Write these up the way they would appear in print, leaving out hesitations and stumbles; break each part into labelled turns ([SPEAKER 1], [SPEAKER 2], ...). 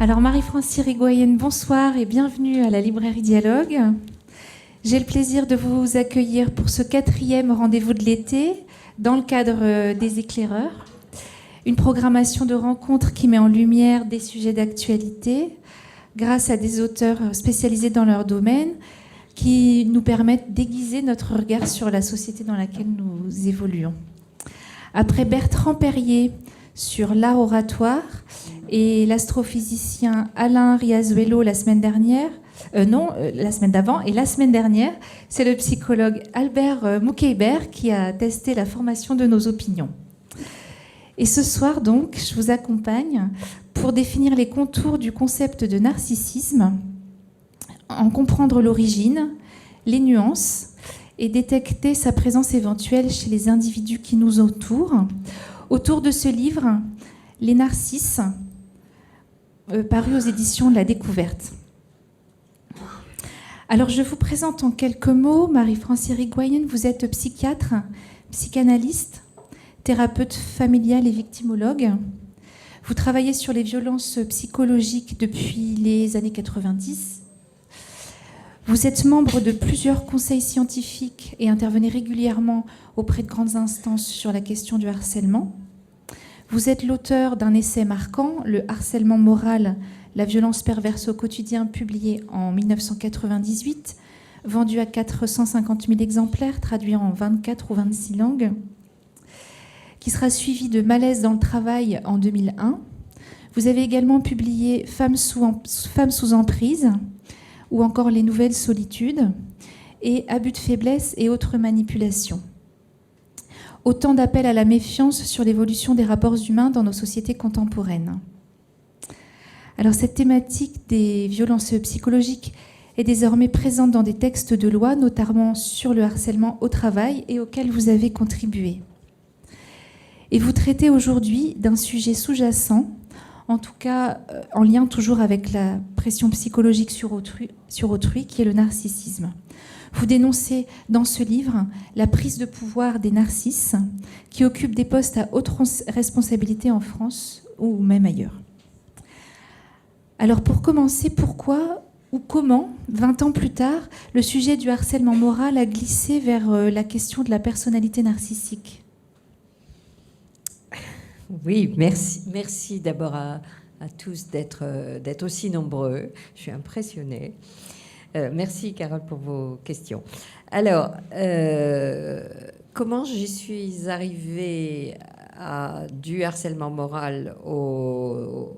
[SPEAKER 1] Alors Marie-France Irigoyen, bonsoir et bienvenue à la librairie Dialogue. J'ai le plaisir de vous accueillir pour ce 4e rendez-vous de l'été dans le cadre des éclaireurs. Une programmation de rencontres qui met en lumière des sujets d'actualité grâce à des auteurs spécialisés dans leur domaine qui nous permettent d'aiguiser notre regard sur la société dans laquelle nous évoluons. Après Bertrand Perrier sur l'art oratoire et l'astrophysicien Alain Riazuelo la semaine d'avant, et la semaine dernière, c'est le psychologue Albert Moukeiber qui a testé la formation de nos opinions. Et ce soir, donc, je vous accompagne pour définir les contours du concept de narcissisme, en comprendre l'origine, les nuances et détecter sa présence éventuelle chez les individus qui nous entourent. Autour de ce livre, Les Narcisses, paru aux éditions de La Découverte. Alors, je vous présente en quelques mots. Marie-France Irigoyen, vous êtes psychiatre, psychanalyste, thérapeute familiale et victimologue. Vous travaillez sur les violences psychologiques depuis les années 90. Vous êtes membre de plusieurs conseils scientifiques et intervenez régulièrement auprès de grandes instances sur la question du harcèlement. Vous êtes l'auteur d'un essai marquant, Le harcèlement moral, la violence perverse au quotidien, publié en 1998, vendu à 450 000 exemplaires, traduit en 24 ou 26 langues, qui sera suivi de Malaise dans le travail en 2001. Vous avez également publié Femmes sous emprise, ou encore Les nouvelles solitudes, et Abus de faiblesse et autres manipulations. Autant d'appels à la méfiance sur l'évolution des rapports humains dans nos sociétés contemporaines. Alors cette thématique des violences psychologiques est désormais présente dans des textes de loi, notamment sur le harcèlement au travail et auquel vous avez contribué. Et vous traitez aujourd'hui d'un sujet sous-jacent, en tout cas en lien toujours avec la pression psychologique sur autrui, qui est le narcissisme. Vous dénoncez dans ce livre la prise de pouvoir des narcisses qui occupent des postes à haute responsabilité en France ou même ailleurs. Alors pour commencer, pourquoi ou comment, 20 ans plus tard, le sujet du harcèlement moral a glissé vers la question de la personnalité narcissique ?
[SPEAKER 2] Oui, merci. Merci d'abord à tous d'être aussi nombreux. Je suis impressionnée. Merci, Carole, pour vos questions. Alors, comment j'y suis arrivée du harcèlement moral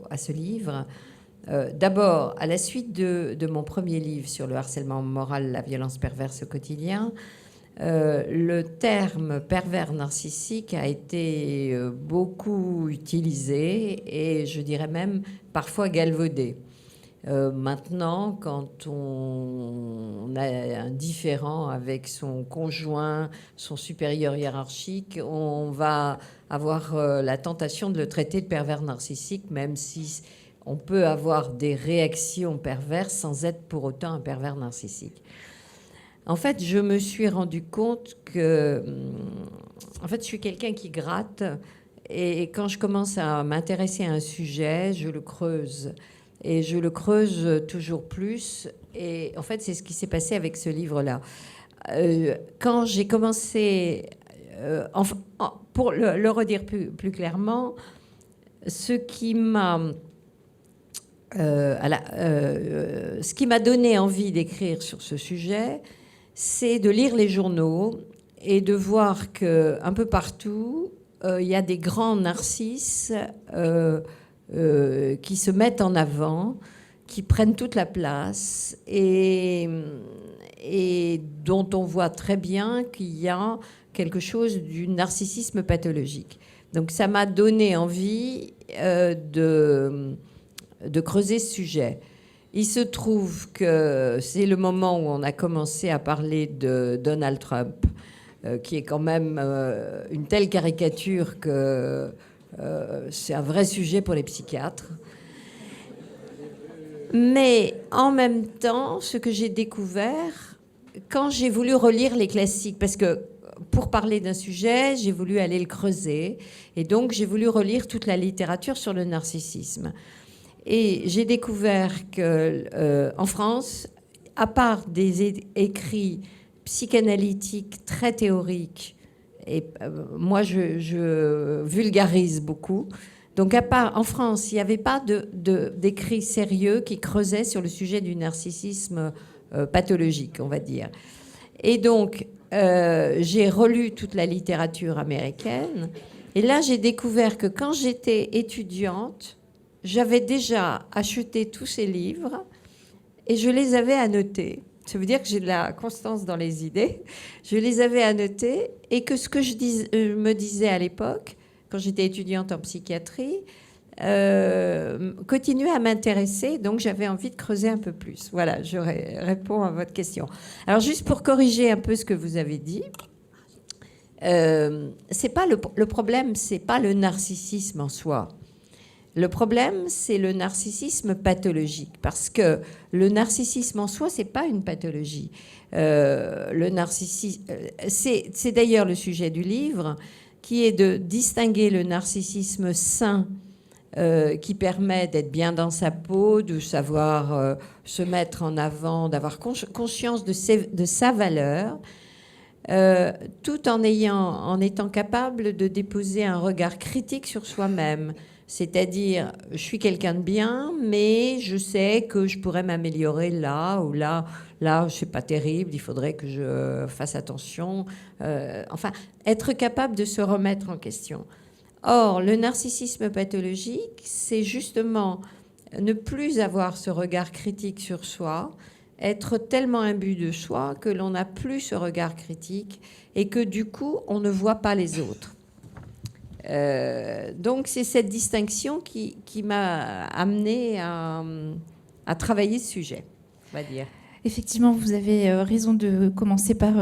[SPEAKER 2] à ce livre ? D'abord, à la suite de mon premier livre sur le harcèlement moral, la violence perverse au quotidien, le terme pervers narcissique a été beaucoup utilisé et je dirais même parfois galvaudé. Maintenant, quand on a un différend avec son conjoint, son supérieur hiérarchique, on va avoir la tentation de le traiter de pervers narcissique, même si on peut avoir des réactions perverses sans être pour autant un pervers narcissique. En fait, je me suis rendu compte que, je suis quelqu'un qui gratte, et quand je commence à m'intéresser à un sujet, je le creuse. Et je le creuse toujours plus. Et en fait, c'est ce qui s'est passé avec ce livre-là. Quand j'ai commencé, pour le redire plus clairement, ce qui m'a donné envie d'écrire sur ce sujet, c'est de lire les journaux et de voir qu'un peu partout, il y a des grands narcisses qui se mettent en avant, qui prennent toute la place et dont on voit très bien qu'il y a quelque chose du narcissisme pathologique. Donc ça m'a donné envie de creuser ce sujet. Il se trouve que c'est le moment où on a commencé à parler de Donald Trump, qui est quand même une telle caricature que c'est un vrai sujet pour les psychiatres. Mais en même temps, ce que j'ai découvert, quand j'ai voulu relire les classiques, parce que pour parler d'un sujet, j'ai voulu aller le creuser, et donc j'ai voulu relire toute la littérature sur le narcissisme. Et j'ai découvert qu'en France, à part des écrits psychanalytiques très théoriques, et moi je vulgarise beaucoup, donc en France, il n'y avait pas d'écrits sérieux qui creusaient sur le sujet du narcissisme pathologique, on va dire. Et donc, j'ai relu toute la littérature américaine, et là j'ai découvert que quand j'étais étudiante, j'avais déjà acheté tous ces livres et je les avais annotés. Ça veut dire que j'ai de la constance dans les idées. Je les avais annotés et que ce que je me disais à l'époque, quand j'étais étudiante en psychiatrie, continuait à m'intéresser. Donc j'avais envie de creuser un peu plus. Voilà, je réponds à votre question. Alors juste pour corriger un peu ce que vous avez dit, c'est pas le problème, c'est pas le narcissisme en soi. Le problème, c'est le narcissisme pathologique, parce que le narcissisme en soi, c'est pas une pathologie. Le narcissisme, c'est d'ailleurs le sujet du livre, qui est de distinguer le narcissisme sain, qui permet d'être bien dans sa peau, de savoir se mettre en avant, d'avoir conscience de sa valeur, tout en étant capable de déposer un regard critique sur soi-même. C'est-à-dire, je suis quelqu'un de bien, mais je sais que je pourrais m'améliorer là ou là. Là, c'est pas terrible, il faudrait que je fasse attention. Enfin, être capable de se remettre en question. Or, le narcissisme pathologique, c'est justement ne plus avoir ce regard critique sur soi, être tellement imbu de soi que l'on n'a plus ce regard critique et que du coup, on ne voit pas les autres. Donc c'est cette distinction qui m'a amenée à travailler ce sujet, on va dire.
[SPEAKER 1] Effectivement, vous avez raison de commencer par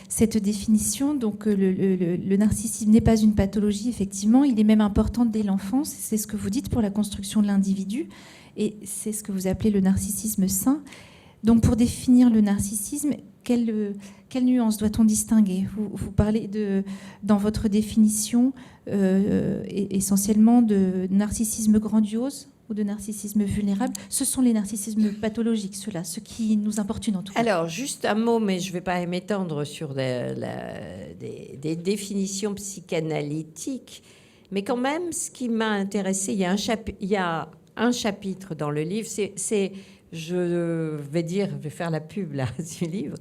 [SPEAKER 1] cette définition. Donc le narcissisme n'est pas une pathologie, effectivement. Il est même important dès l'enfance. C'est ce que vous dites pour la construction de l'individu. Et c'est ce que vous appelez le narcissisme sain. Donc pour définir le narcissisme, quelle nuance doit-on distinguer ? Vous parlez dans votre définition essentiellement de narcissisme grandiose ou de narcissisme vulnérable. Ce sont les narcissismes pathologiques, ceux-là, ceux qui nous importunent en tout cas.
[SPEAKER 2] Alors, juste un mot, mais je ne vais pas m'étendre sur des définitions psychanalytiques. Mais quand même, ce qui m'a intéressée, il y a un chapitre dans le livre, je vais faire la pub là, du livre.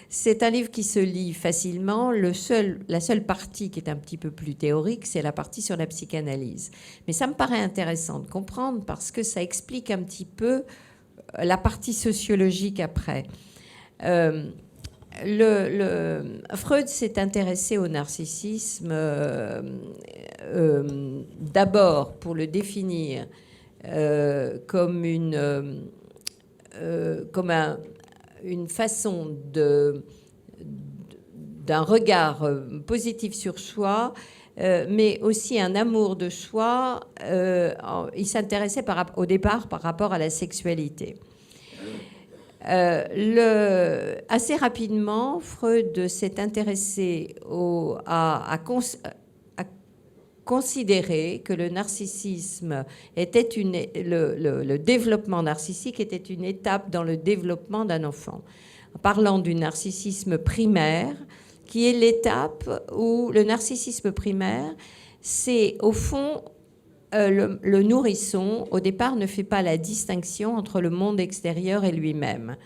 [SPEAKER 2] C'est un livre qui se lit facilement. La seule partie qui est un petit peu plus théorique, c'est la partie sur la psychanalyse. Mais ça me paraît intéressant de comprendre parce que ça explique un petit peu la partie sociologique après. Freud s'est intéressé au narcissisme d'abord pour le définir comme une façon d'un regard positif sur soi, mais aussi un amour de soi. Il s'intéressait au départ par rapport à la sexualité. Assez rapidement, Freud s'est intéressé à considérer que le narcissisme était le développement narcissique était une étape dans le développement d'un enfant. En parlant du narcissisme primaire, qui est l'étape où le narcissisme primaire, c'est au fond le nourrisson, au départ, ne fait pas la distinction entre le monde extérieur et lui-même.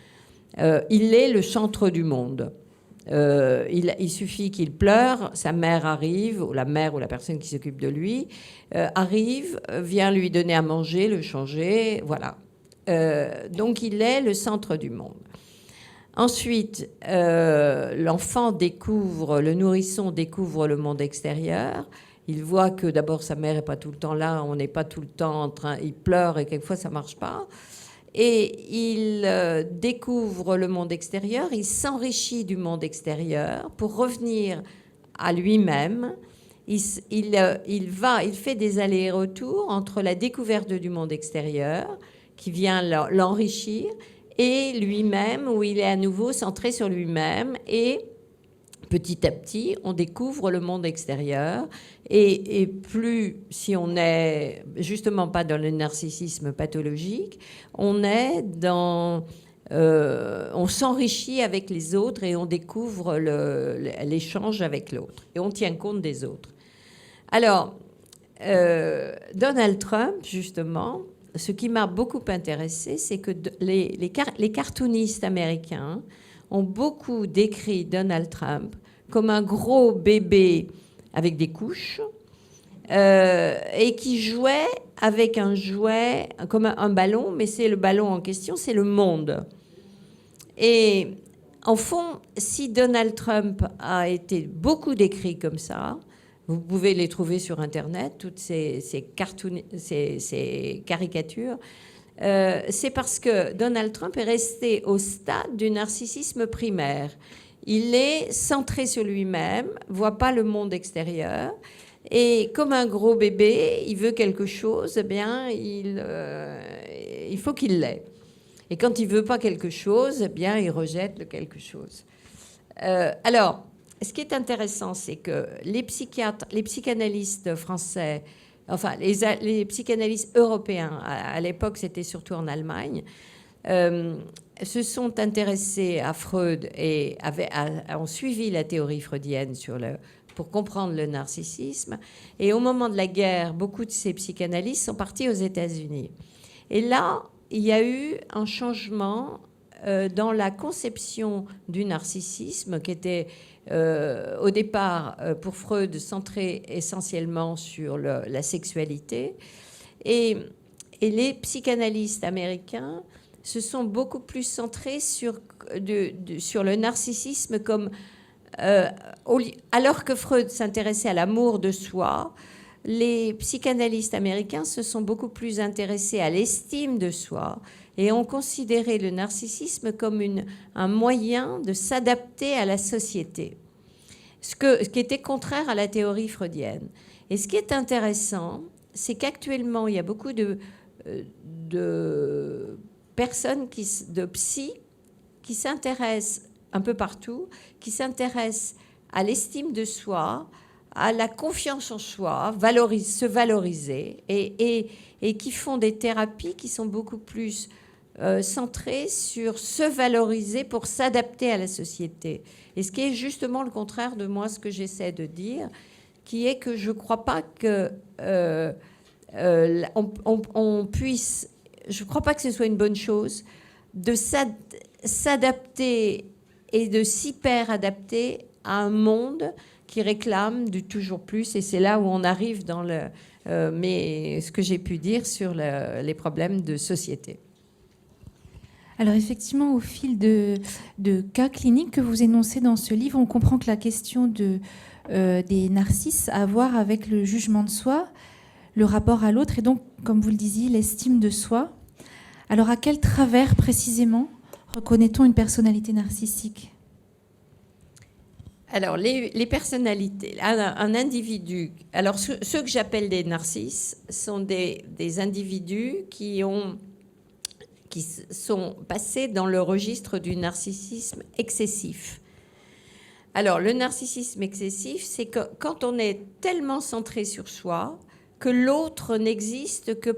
[SPEAKER 2] Il est le centre du monde. Il suffit qu'il pleure, sa mère arrive, ou la mère ou la personne qui s'occupe de lui, arrive, vient lui donner à manger, le changer, voilà. Donc il est le centre du monde. Ensuite, l'enfant le nourrisson découvre le monde extérieur. Il voit que d'abord sa mère n'est pas tout le temps là, on n'est pas tout le temps en train, il pleure et quelquefois ça ne marche pas. Et il découvre le monde extérieur, il s'enrichit du monde extérieur pour revenir à lui-même. Il fait des allers-retours entre la découverte du monde extérieur, qui vient l'enrichir, et lui-même, où il est à nouveau centré sur lui-même et petit à petit, on découvre le monde extérieur. Et plus, si on n'est justement pas dans le narcissisme pathologique, on est dans... on s'enrichit avec les autres et on découvre l'échange avec l'autre. Et on tient compte des autres. Alors, Donald Trump, justement, ce qui m'a beaucoup intéressé, c'est que les cartoonistes américains ont beaucoup décrit Donald Trump comme un gros bébé avec des couches et qui jouait avec un jouet comme un ballon, mais c'est le ballon en question, c'est le monde. Et en fond, si Donald Trump a été beaucoup décrit comme ça, vous pouvez les trouver sur Internet, toutes ces caricatures, c'est parce que Donald Trump est resté au stade du narcissisme primaire. Il est centré sur lui-même, voit pas le monde extérieur, et comme un gros bébé, il veut quelque chose, eh bien, il faut qu'il l'ait. Et quand il veut pas quelque chose, eh bien, il rejette le quelque chose. Alors, ce qui est intéressant, c'est que les psychiatres, les psychanalystes français, enfin les psychanalystes européens, à l'époque c'était surtout en Allemagne, se sont intéressés à Freud et ont suivi la théorie freudienne pour comprendre le narcissisme. Et au moment de la guerre, beaucoup de ces psychanalystes sont partis aux États-Unis. Et là, il y a eu un changement dans la conception du narcissisme qui était au départ pour Freud centré essentiellement sur la sexualité. Et les psychanalystes américains se sont beaucoup plus centrés sur le narcissisme comme... alors que Freud s'intéressait à l'amour de soi, les psychanalystes américains se sont beaucoup plus intéressés à l'estime de soi et ont considéré le narcissisme comme un moyen de s'adapter à la société, ce qui était contraire à la théorie freudienne. Et ce qui est intéressant, c'est qu'actuellement, il y a beaucoup de personnes, de psy, qui s'intéressent un peu partout, qui s'intéressent à l'estime de soi, à la confiance en soi, se valoriser, et qui font des thérapies qui sont beaucoup plus centrées sur se valoriser pour s'adapter à la société. Et ce qui est justement le contraire de moi, ce que j'essaie de dire, qui est que je ne crois pas que on puisse... Je ne crois pas que ce soit une bonne chose de s'adapter et de s'hyper-adapter à un monde qui réclame du toujours plus. Et c'est là où on arrive dans ce que j'ai pu dire sur les problèmes de société.
[SPEAKER 1] Alors effectivement, au fil de cas cliniques que vous énoncez dans ce livre, on comprend que la question des narcisses a à voir avec le jugement de soi, le rapport à l'autre et donc, comme vous le disiez, l'estime de soi. Alors à quel travers précisément reconnaît-on une personnalité narcissique ?
[SPEAKER 2] Alors, les personnalités, un individu... Alors, ceux que j'appelle des narcisses sont des individus qui sont passés dans le registre du narcissisme excessif. Alors, le narcissisme excessif, c'est que quand on est tellement centré sur soi que l'autre n'existe que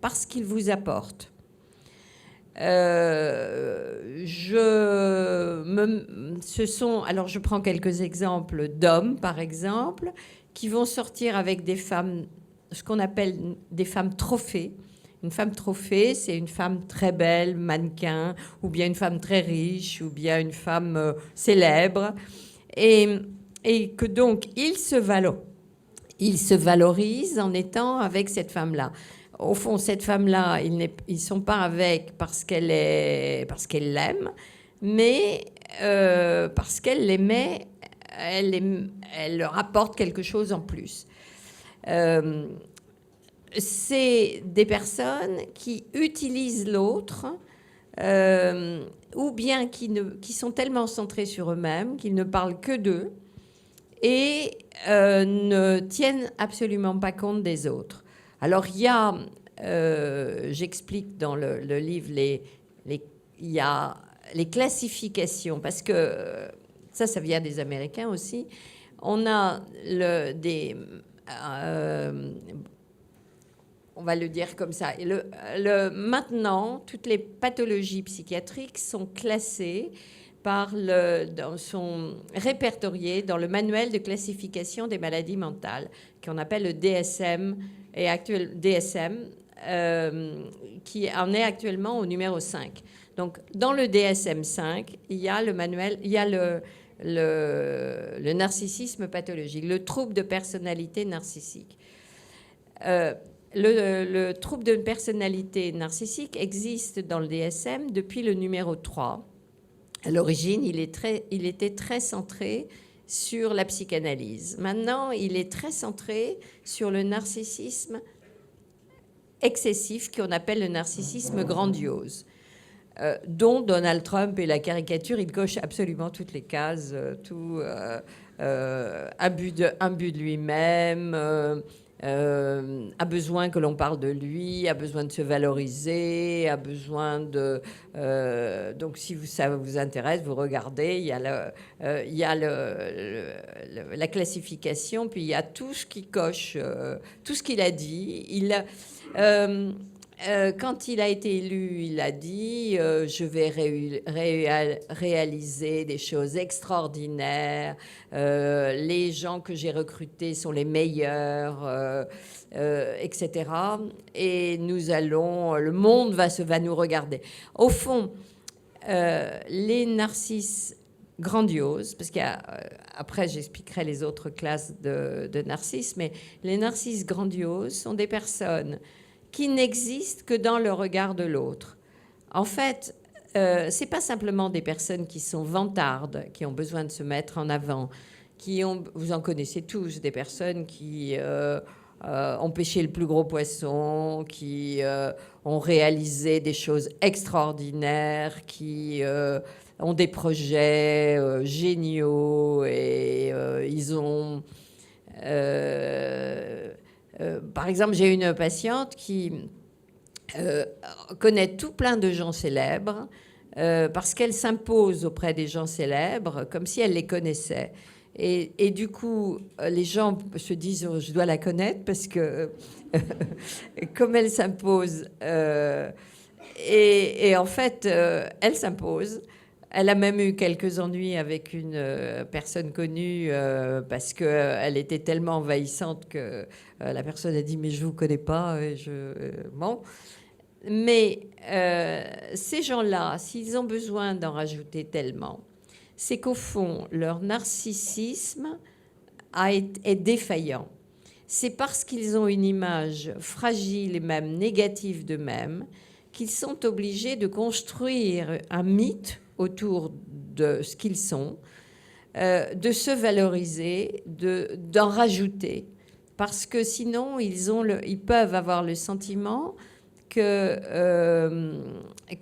[SPEAKER 2] parce qu'il vous apporte. Alors je prends quelques exemples d'hommes, par exemple, qui vont sortir avec des femmes, ce qu'on appelle des femmes trophées. Une femme trophée, c'est une femme très belle, mannequin, ou bien une femme très riche, ou bien une femme célèbre, et que donc ils se valorisent en étant avec cette femme-là. Au fond, cette femme-là, ils ne sont pas avec parce qu'elle l'aime, mais parce qu'elle l'aimait, elle leur apporte quelque chose en plus. C'est des personnes qui utilisent l'autre ou bien qui sont tellement centrés sur eux-mêmes qu'ils ne parlent que d'eux et ne tiennent absolument pas compte des autres. Alors, il y a, j'explique dans le livre, il y a les classifications, parce que ça vient des Américains aussi. On a on va le dire comme ça. Et maintenant, toutes les pathologies psychiatriques sont classées sont répertoriées dans le manuel de classification des maladies mentales, qu'on appelle le DSM, qui en est actuellement au numéro 5. Donc, dans le DSM-5, il y a le manuel, il y a le narcissisme pathologique, le trouble de personnalité narcissique. Le trouble de personnalité narcissique existe dans le DSM depuis le numéro 3. À l'origine, il était très centré sur la psychanalyse. Maintenant, il est très centré sur le narcissisme excessif qu'on appelle le narcissisme grandiose, dont Donald Trump est la caricature. Il coche absolument toutes les cases, abus de lui-même, a besoin que l'on parle de lui, a besoin de se valoriser, a besoin de... donc, si ça vous intéresse, vous regardez, il y a, la classification, puis il y a tout ce qui coche, tout ce qu'il a dit. Quand il a été élu, il a dit je vais réaliser des choses extraordinaires. Les gens que j'ai recrutés sont les meilleurs, etc. Et le monde va nous regarder. Au fond, les narcisses grandioses, parce qu'après j'expliquerai les autres classes de narcisses, mais les narcisses grandioses sont des personnes qui n'existent que dans le regard de l'autre. En fait, c'est pas simplement des personnes qui sont vantardes, qui ont besoin de se mettre en avant, vous en connaissez tous, des personnes qui ont pêché le plus gros poisson, qui ont réalisé des choses extraordinaires, qui ont des projets géniaux et ils ont... par exemple, j'ai une patiente qui connaît tout plein de gens célèbres parce qu'elle s'impose auprès des gens célèbres comme si elle les connaissait. Et du coup, les gens se disent je dois la connaître parce que comme elle s'impose. Et en fait, elle s'impose. Elle a même eu quelques ennuis avec une personne connue parce qu'elle était tellement envahissante que la personne a dit « mais je ne vous connais pas ». Bon. Mais ces gens-là, s'ils ont besoin d'en rajouter tellement, c'est qu'au fond, leur narcissisme est défaillant. C'est parce qu'ils ont une image fragile et même négative d'eux-mêmes qu'ils sont obligés de construire un mythe autour de ce qu'ils sont, de se valoriser, d'en rajouter. Parce que sinon, ils peuvent avoir le sentiment que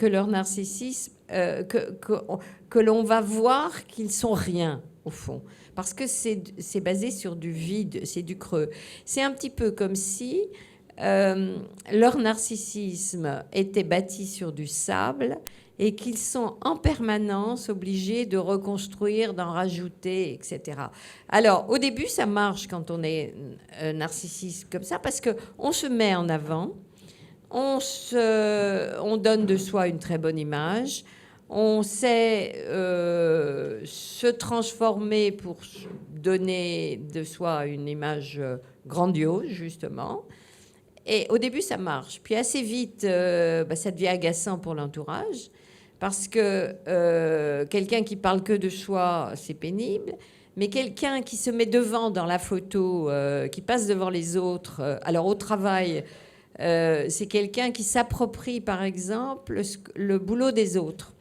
[SPEAKER 2] leur narcissisme, que l'on va voir qu'ils sont rien, au fond. Parce que c'est basé sur du vide, c'est du creux. C'est un petit peu comme si leur narcissisme était bâti sur du sable et qu'ils sont en permanence obligés de reconstruire, d'en rajouter, etc. Alors, au début, ça marche quand on est narcissiste comme ça, parce qu'on se met en avant, on donne de soi une très bonne image, on sait se transformer pour donner de soi une image grandiose, justement. Et au début, ça marche. Puis assez vite, ça devient agaçant pour l'entourage, parce que quelqu'un qui parle que de soi, c'est pénible. Mais quelqu'un qui se met devant dans la photo, qui passe devant les autres, alors au travail, c'est quelqu'un qui s'approprie, par exemple, le boulot des autres.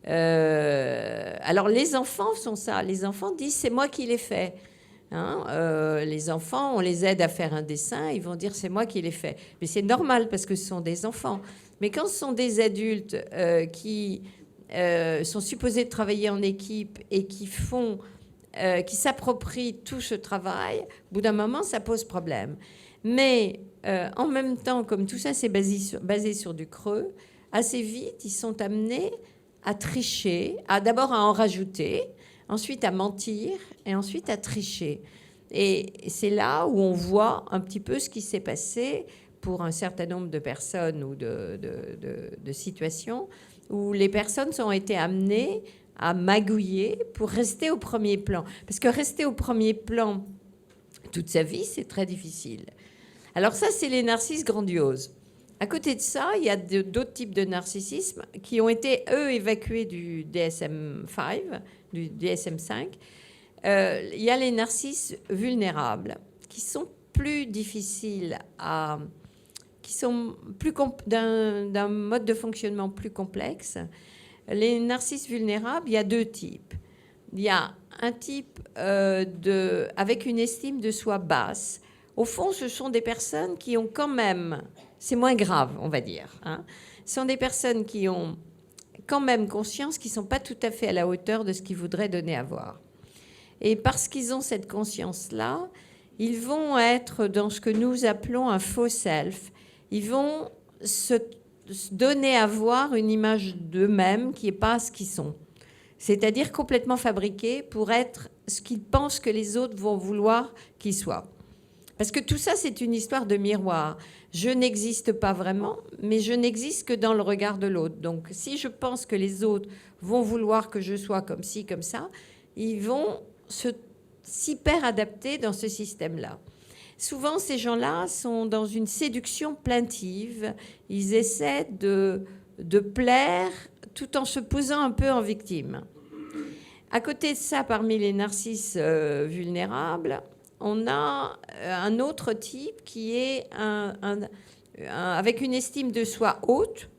[SPEAKER 2] Alors les enfants sont ça. Les enfants disent « c'est moi qui l'ai fait ». Les enfants, on les aide à faire un dessin, ils vont dire c'est moi qui l'ai fait. Mais c'est normal parce que ce sont des enfants. Mais quand ce sont des adultes qui sont supposés travailler en équipe et qui s'approprient tout ce travail, au bout d'un moment, ça pose problème. Mais en même temps, comme tout ça c'est basé sur du creux, assez vite, ils sont amenés à tricher, d'abord à en rajouter, ensuite à mentir et ensuite à tricher. Et c'est là où on voit un petit peu ce qui s'est passé pour un certain nombre de personnes ou de situations où les personnes ont été amenées à magouiller pour rester au premier plan. Parce que rester au premier plan toute sa vie, c'est très difficile. Alors ça, c'est les narcisses grandioses. À côté de ça, il y a d'autres types de narcissisme qui ont été, eux, évacués du DSM-5, du DSM-5. Il y a les narcisses vulnérables qui sont plus difficiles à... qui sont d'un mode de fonctionnement plus complexe. Les narcisses vulnérables, il y a deux types. Il y a un type avec une estime de soi basse. Au fond, ce sont des personnes qui ont quand même... C'est moins grave, on va dire. Hein. Ce sont des personnes qui ont quand même conscience qu'ils ne sont pas tout à fait à la hauteur de ce qu'ils voudraient donner à voir. Et parce qu'ils ont cette conscience-là, ils vont être dans ce que nous appelons un faux self. Ils vont se donner à voir une image d'eux-mêmes qui n'est pas ce qu'ils sont. C'est-à-dire complètement fabriqués pour être ce qu'ils pensent que les autres vont vouloir qu'ils soient. Parce que tout ça, c'est une histoire de miroir. Je n'existe pas vraiment, mais je n'existe que dans le regard de l'autre. Donc, si je pense que les autres vont vouloir que je sois comme ci, comme ça, ils vont s'hyper adapter dans ce système-là. Souvent, ces gens-là sont dans une séduction plaintive. Ils essaient de plaire tout en se posant un peu en victime. À côté de ça, parmi les narcisses vulnérables, on a un autre type qui est avec une estime de soi haute.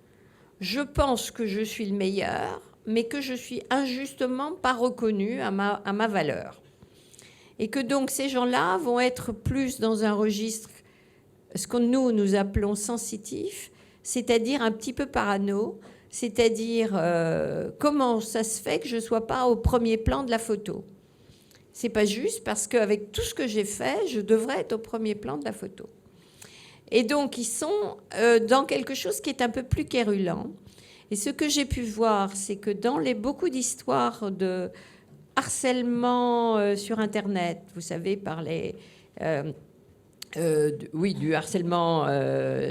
[SPEAKER 2] Je pense que je suis le meilleur, mais que je suis injustement pas reconnu à ma valeur. Et que donc ces gens-là vont être plus dans un registre, ce que nous appelons sensitif, c'est-à-dire un petit peu parano, c'est-à-dire comment ça se fait que je ne sois pas au premier plan de la photo. C'est pas juste parce qu'avec tout ce que j'ai fait, je devrais être au premier plan de la photo. Et donc, ils sont dans quelque chose qui est un peu plus quérulent. Et ce que j'ai pu voir, c'est que dans beaucoup d'histoires de harcèlement sur Internet, vous savez, du harcèlement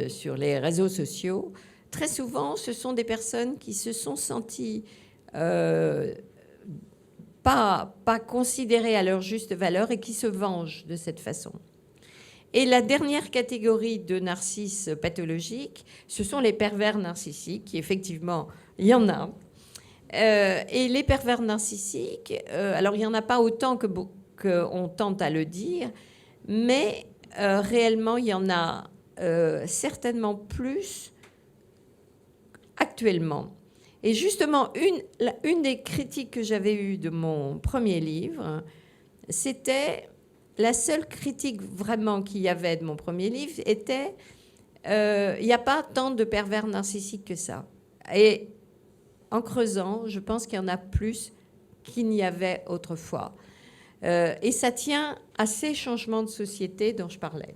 [SPEAKER 2] sur les réseaux sociaux, très souvent, ce sont des personnes qui se sont senties pas considérées à leur juste valeur et qui se vengent de cette façon. Et la dernière catégorie de narcisses pathologiques, ce sont les pervers narcissiques, qui effectivement, il y en a. Et les pervers narcissiques, alors il n'y en a pas autant qu'on tente à le dire, mais réellement, il y en a certainement plus actuellement. Et justement, une des critiques que j'avais eues de mon premier livre, c'était la seule critique vraiment qu'il y avait de mon premier livre était il n'y a pas tant de pervers narcissiques que ça. Et en creusant, je pense qu'il y en a plus qu'il n'y avait autrefois. Et ça tient à ces changements de société dont je parlais.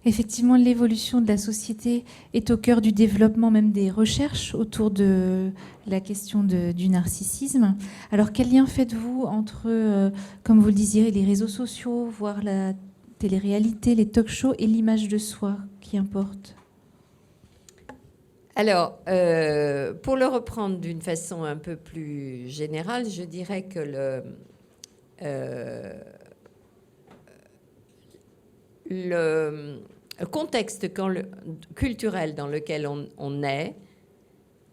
[SPEAKER 1] Effectivement, l'évolution de la société est au cœur du développement même des recherches autour de la question du narcissisme. Alors, quel lien faites-vous entre, comme vous le disiez, les réseaux sociaux, voire la télé-réalité, les talk-shows et l'image de soi qui importe ?
[SPEAKER 2] Alors, pour le reprendre d'une façon un peu plus générale, je dirais que le contexte culturel dans lequel on est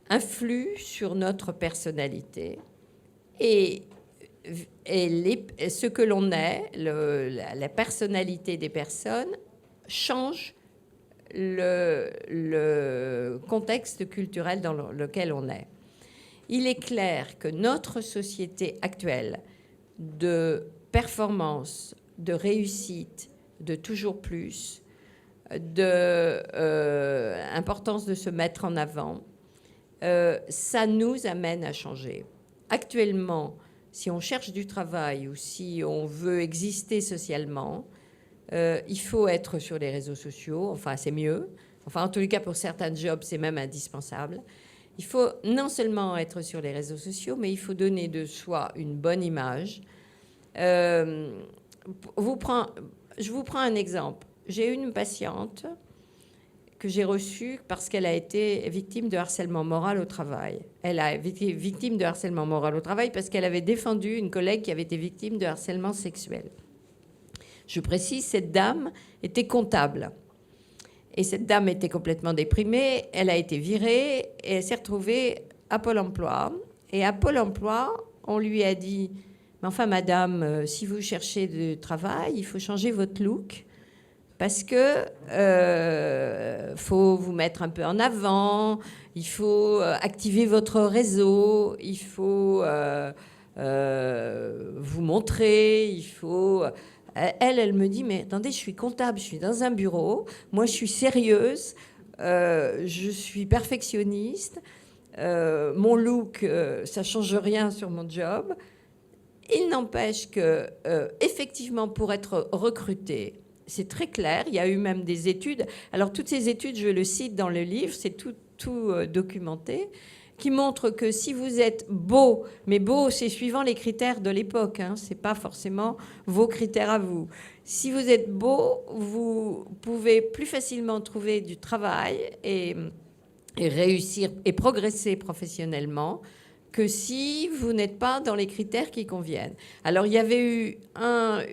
[SPEAKER 2] influe sur notre personnalité et ce que l'on est, la personnalité des personnes change le contexte culturel dans lequel on est. Il est clair que notre société actuelle de performance, de réussite, de toujours plus, d'importance de se mettre en avant, ça nous amène à changer. Actuellement, si on cherche du travail ou si on veut exister socialement, il faut être sur les réseaux sociaux, enfin c'est mieux. Enfin, en tous les cas, pour certains jobs, c'est même indispensable. Il faut non seulement être sur les réseaux sociaux, mais il faut donner de soi une bonne image. Je vous prends un exemple. J'ai une patiente que j'ai reçue parce qu'elle a été victime de harcèlement moral au travail. Elle a été victime de harcèlement moral au travail parce qu'elle avait défendu une collègue qui avait été victime de harcèlement sexuel. Je précise, cette dame était comptable. Et cette dame était complètement déprimée. Elle a été virée et elle s'est retrouvée à Pôle emploi. Et à Pôle emploi, on lui a dit « Mais enfin, madame, si vous cherchez du travail, il faut changer votre look. Parce que faut vous mettre un peu en avant, il faut activer votre réseau, il faut vous montrer, il faut... » Elle me dit, mais attendez, je suis comptable, je suis dans un bureau, moi je suis sérieuse, je suis perfectionniste, mon look, ça change rien sur mon job. Il n'empêche que, effectivement, pour être recruté, c'est très clair, il y a eu même des études. Alors toutes ces études, je le cite dans le livre, c'est tout documenté, qui montrent que si vous êtes beau, mais beau, c'est suivant les critères de l'époque, hein, c'est pas forcément vos critères à vous. Si vous êtes beau, vous pouvez plus facilement trouver du travail et réussir et progresser professionnellement que si vous n'êtes pas dans les critères qui conviennent. Alors il y avait eu un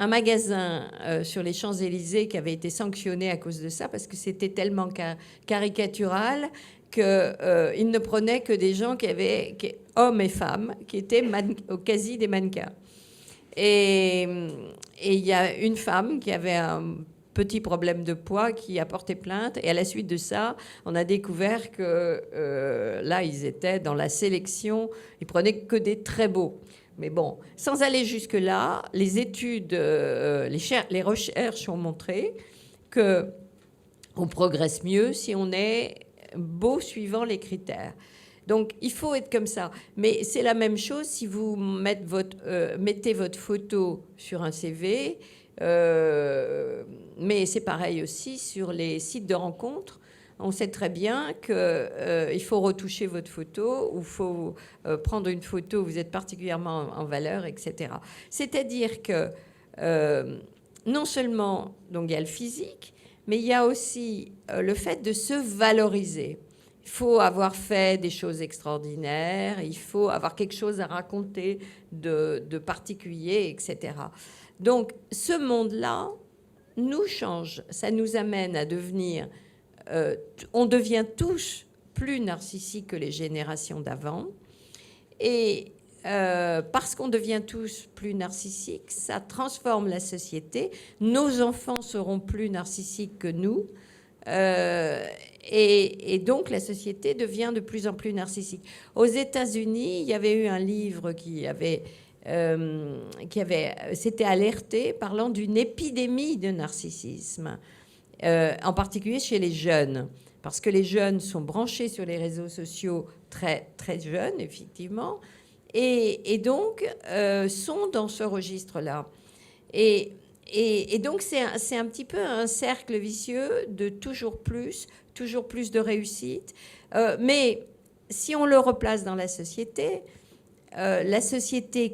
[SPEAKER 2] magasin sur les Champs-Élysées qui avait été sanctionné à cause de ça, parce que c'était tellement caricatural qu'il ne prenait que des gens hommes et femmes, qui étaient quasi des mannequins. Et il y a une femme qui avait un petit problème de poids qui a porté plainte. Et à la suite de ça, on a découvert que là, ils étaient dans la sélection. Ils prenaient que des très beaux. Mais bon, sans aller jusque-là, les études, les recherches ont montré qu'on progresse mieux si on est beau suivant les critères. Donc, il faut être comme ça. Mais c'est la même chose si vous mettez votre photo sur un CV. Mais c'est pareil aussi sur les sites de rencontres. On sait très bien qu'il faut retoucher votre photo ou il faut prendre une photo où vous êtes particulièrement en valeur, etc. C'est-à-dire que non seulement donc, il y a le physique, mais il y a aussi le fait de se valoriser. Il faut avoir fait des choses extraordinaires, il faut avoir quelque chose à raconter de particulier, etc. Donc, ce monde-là nous change. Ça nous amène à devenir... on devient tous plus narcissiques que les générations d'avant. Et parce qu'on devient tous plus narcissiques, ça transforme la société. Nos enfants seront plus narcissiques que nous. Et donc, la société devient de plus en plus narcissique. Aux États-Unis, il y avait eu un livre qui s'était alerté parlant d'une épidémie de narcissisme, en particulier chez les jeunes, parce que les jeunes sont branchés sur les réseaux sociaux très, très jeunes, effectivement, et donc sont dans ce registre-là. Et donc, c'est un petit peu un cercle vicieux de toujours plus de réussite. Mais si on le replace dans la société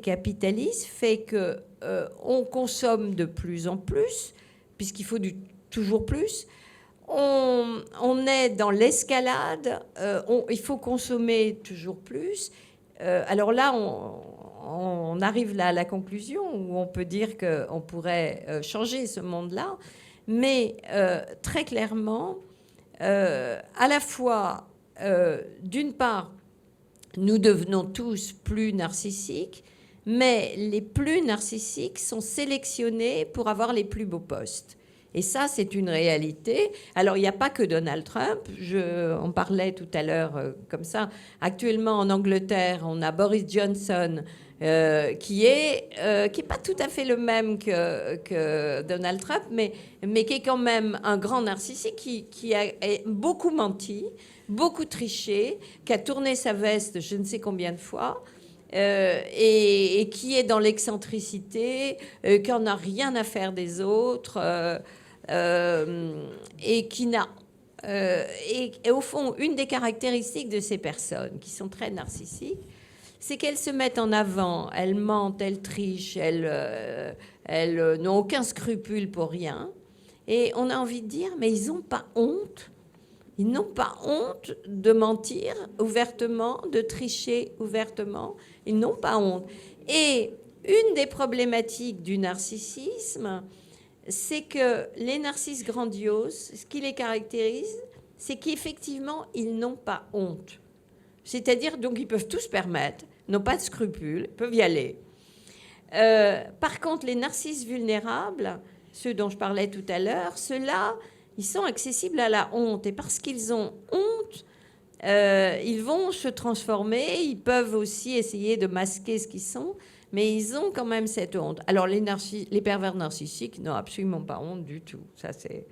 [SPEAKER 2] capitaliste fait qu'on consomme de plus en plus, puisqu'il faut toujours plus. On est dans l'escalade, il faut consommer toujours plus. Alors là, on arrive là à la conclusion où on peut dire qu'on pourrait changer ce monde-là, mais très clairement, à la fois, d'une part, nous devenons tous plus narcissiques, mais les plus narcissiques sont sélectionnés pour avoir les plus beaux postes. Et ça, c'est une réalité. Alors, il n'y a pas que Donald Trump. On parlait tout à l'heure comme ça. Actuellement, en Angleterre, on a Boris Johnson, qui est pas tout à fait le même que Donald Trump, mais qui est quand même un grand narcissique qui a beaucoup menti, beaucoup triché, qui a tourné sa veste je ne sais combien de fois. Et qui est dans l'excentricité, qui n'en a rien à faire des autres, et qui n'a et au fond, une des caractéristiques de ces personnes qui sont très narcissiques, c'est qu'elles se mettent en avant, elles mentent, elles trichent, elles n'ont aucun scrupule pour rien. Et on a envie de dire, mais ils n'ont pas honte. Ils n'ont pas honte de mentir ouvertement, de tricher ouvertement. Ils n'ont pas honte. Et une des problématiques du narcissisme, c'est que les narcisses grandioses, ce qui les caractérise, c'est qu'effectivement, ils n'ont pas honte. C'est-à-dire, donc, ils peuvent tout se permettre, n'ont pas de scrupules, peuvent y aller. Par contre, les narcisses vulnérables, ceux dont je parlais tout à l'heure, ceux-là, ils sont accessibles à la honte. Et parce qu'ils ont honte, ils vont se transformer. Ils peuvent aussi essayer de masquer ce qu'ils sont, mais ils ont quand même cette honte. Alors, les pervers narcissiques n'ont absolument pas honte du tout. Ça, c'est...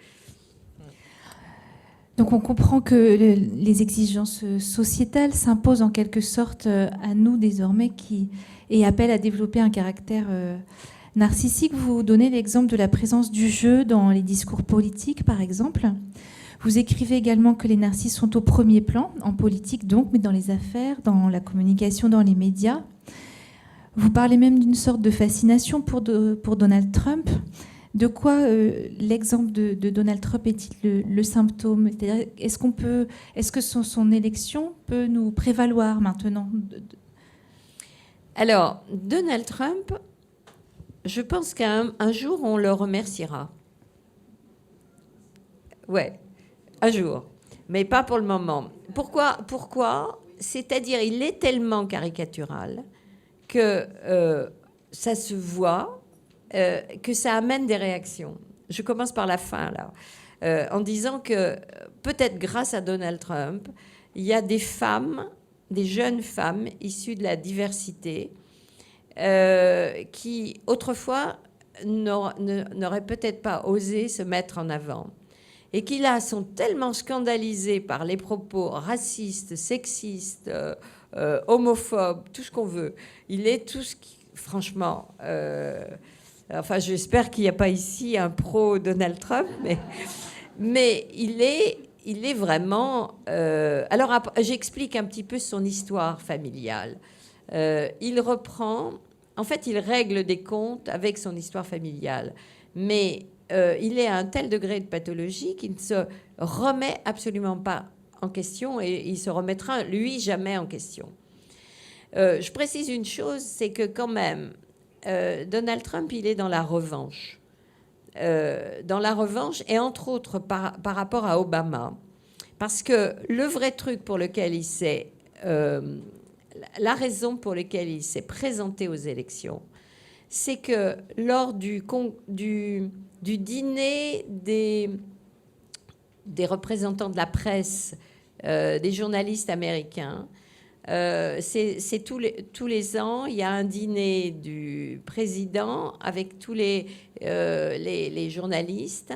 [SPEAKER 1] Donc on comprend que les exigences sociétales s'imposent en quelque sorte à nous désormais et appellent à développer un caractère narcissique. Vous donnez l'exemple de la présence du jeu dans les discours politiques, par exemple. Vous écrivez également que les narcisses sont au premier plan, en politique donc, mais dans les affaires, dans la communication, dans les médias. Vous parlez même d'une sorte de fascination pour Donald Trump. De quoi l'exemple de Donald Trump est-il le symptôme? C'est-à-dire, est-ce que son élection peut nous prévaloir maintenant?
[SPEAKER 2] Alors, Donald Trump, je pense qu'un jour, on le remerciera. Ouais, un jour. Mais pas pour le moment. Pourquoi? C'est-à-dire, il est tellement caricatural que ça se voit, que ça amène des réactions. Je commence par la fin, là, en disant que peut-être grâce à Donald Trump, il y a des femmes, des jeunes femmes issues de la diversité qui, autrefois, n'auraient peut-être pas osé se mettre en avant. Et qui, là, sont tellement scandalisées par les propos racistes, sexistes, homophobes, tout ce qu'on veut. Il est tout ce qui, franchement... Enfin, j'espère qu'il n'y a pas ici un pro-Donald Trump, mais il est vraiment... Alors, j'explique un petit peu son histoire familiale. Il reprend... En fait, il règle des comptes avec son histoire familiale. Mais il est à un tel degré de pathologie qu'il ne se remet absolument pas en question et il se remettra, lui, jamais en question. Je précise une chose, c'est que quand même... Donald Trump, il est dans la revanche. Et entre autres par rapport à Obama. Parce que le vrai truc pour lequel il s'est... la raison pour laquelle il s'est présenté aux élections, c'est que lors du dîner des représentants de la presse, des journalistes américains, c'est tous les ans, il y a un dîner du président avec tous les journalistes.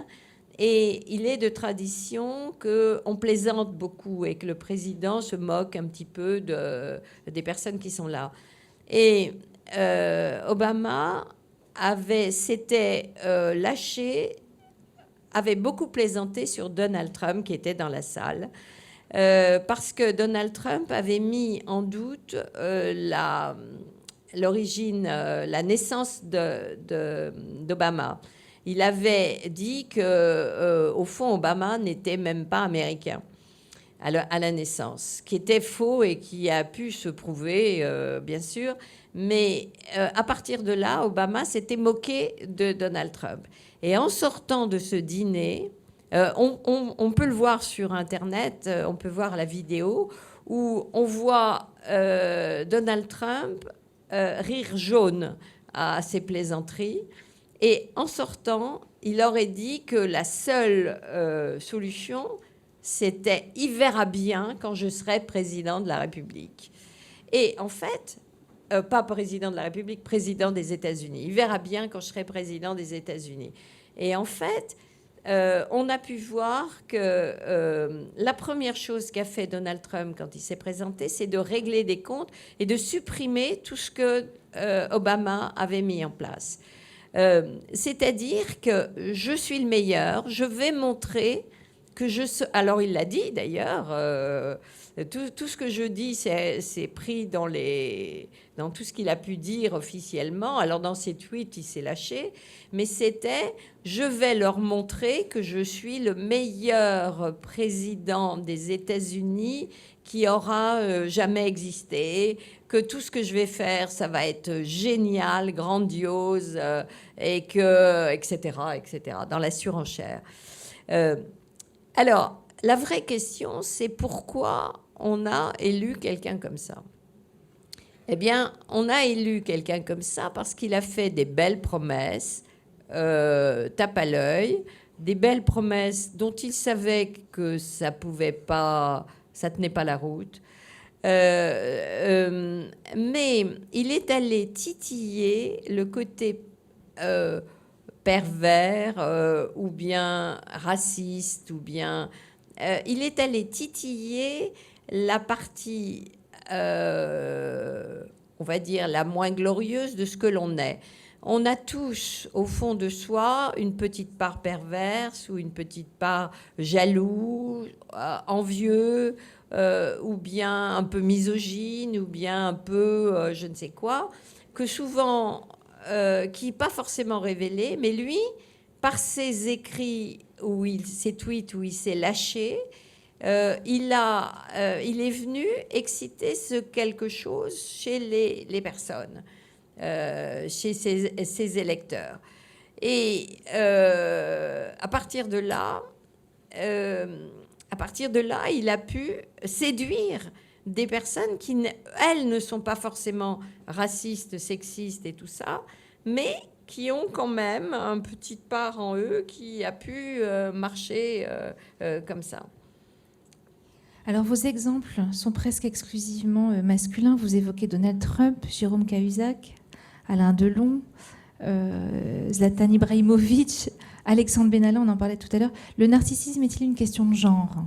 [SPEAKER 2] Et il est de tradition qu'on plaisante beaucoup et que le président se moque un petit peu des personnes qui sont là. Et Obama s'était lâché, avait beaucoup plaisanté sur Donald Trump qui était dans la salle. Parce que Donald Trump avait mis en doute l'origine, la naissance d'Obama. Il avait dit que, au fond, Obama n'était même pas américain à la naissance, ce qui était faux et qui a pu se prouver, bien sûr. Mais à partir de là, Obama s'était moqué de Donald Trump. Et en sortant de ce dîner... on peut le voir sur Internet, on peut voir la vidéo où on voit Donald Trump rire jaune à ses plaisanteries. Et en sortant, il aurait dit que la seule solution, c'était « il verra bien quand je serai président de la République ». Et en fait, pas président de la République, président des États-Unis. Il verra bien quand je serai président des États-Unis. Et en fait... on a pu voir que la première chose qu'a fait Donald Trump quand il s'est présenté, c'est de régler des comptes et de supprimer tout ce que Obama avait mis en place. C'est-à-dire que je suis le meilleur, je vais montrer alors il l'a dit d'ailleurs, tout ce que je dis, c'est pris dans tout ce qu'il a pu dire officiellement. Alors dans ses tweets, il s'est lâché, mais c'était « Je vais leur montrer que je suis le meilleur président des États-Unis qui aura jamais existé, que tout ce que je vais faire, ça va être génial, grandiose, et que, etc., etc., dans la surenchère. Alors, la vraie question, c'est pourquoi on a élu quelqu'un comme ça. Eh bien, on a élu quelqu'un comme ça parce qu'il a fait des belles promesses, tape à l'œil, des belles promesses dont il savait que ça tenait pas la route. Mais il est allé titiller le côté pervers ou bien raciste, ou bien... il est allé titiller la partie, on va dire, la moins glorieuse de ce que l'on est. On a tous, au fond de soi, une petite part perverse ou une petite part jaloux, envieux, ou bien un peu misogyne, ou bien un peu je ne sais quoi, que souvent, qui n'est pas forcément révélé, mais lui, par ses écrits, ses tweets où il s'est lâché, il est venu exciter ce quelque chose chez les personnes, chez ses électeurs. Et à partir de là, il a pu séduire des personnes qui, elles, ne sont pas forcément racistes, sexistes et tout ça, mais qui ont quand même une petite part en eux qui a pu marcher comme ça.
[SPEAKER 1] Alors, vos exemples sont presque exclusivement masculins. Vous évoquez Donald Trump, Jérôme Cahuzac, Alain Delon, Zlatan Ibrahimovic, Alexandre Benalla, on en parlait tout à l'heure. Le narcissisme est-il une question de genre ?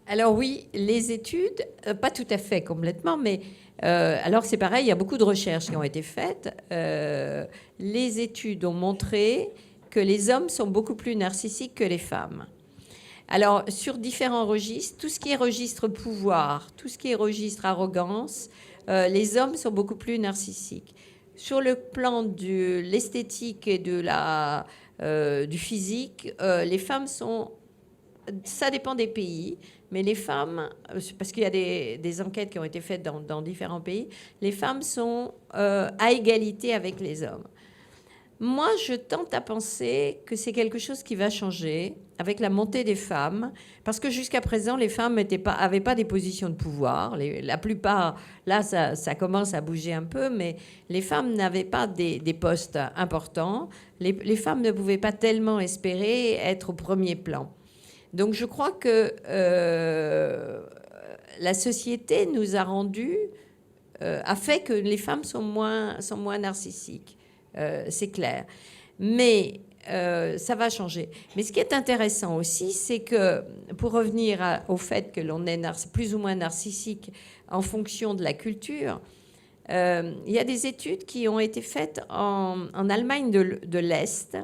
[SPEAKER 2] Alors oui, les études, pas tout à fait complètement, mais alors c'est pareil, il y a beaucoup de recherches qui ont été faites. Les études ont montré que les hommes sont beaucoup plus narcissiques que les femmes. Alors, sur différents registres, tout ce qui est registre pouvoir, tout ce qui est registre arrogance, les hommes sont beaucoup plus narcissiques. Sur le plan de l'esthétique et du physique, les femmes sont... Ça dépend des pays, mais les femmes, parce qu'il y a des enquêtes qui ont été faites dans différents pays, les femmes sont à égalité avec les hommes. Moi, je tente à penser que c'est quelque chose qui va changer avec la montée des femmes, parce que jusqu'à présent, les femmes n'avaient pas des positions de pouvoir. La plupart, là, ça commence à bouger un peu, mais les femmes n'avaient pas des postes importants. Les femmes ne pouvaient pas tellement espérer être au premier plan. Donc, je crois que la société nous a a fait que les femmes sont moins narcissiques. C'est clair. Mais ça va changer. Mais ce qui est intéressant aussi, c'est que, pour revenir au fait que l'on est plus ou moins narcissique en fonction de la culture, il y a des études qui ont été faites en Allemagne de l'Est,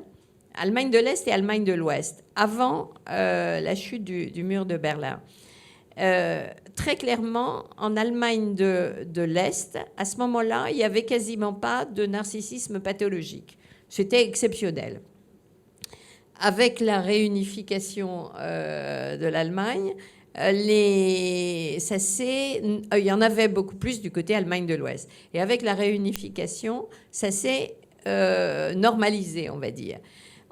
[SPEAKER 2] Allemagne de l'Est et Allemagne de l'Ouest, avant la chute du mur de Berlin. Très clairement, en Allemagne de l'Est, à ce moment-là, il n'y avait quasiment pas de narcissisme pathologique. C'était exceptionnel. Avec la réunification de l'Allemagne, il y en avait beaucoup plus du côté Allemagne de l'Ouest. Et avec la réunification, ça s'est normalisé, on va dire.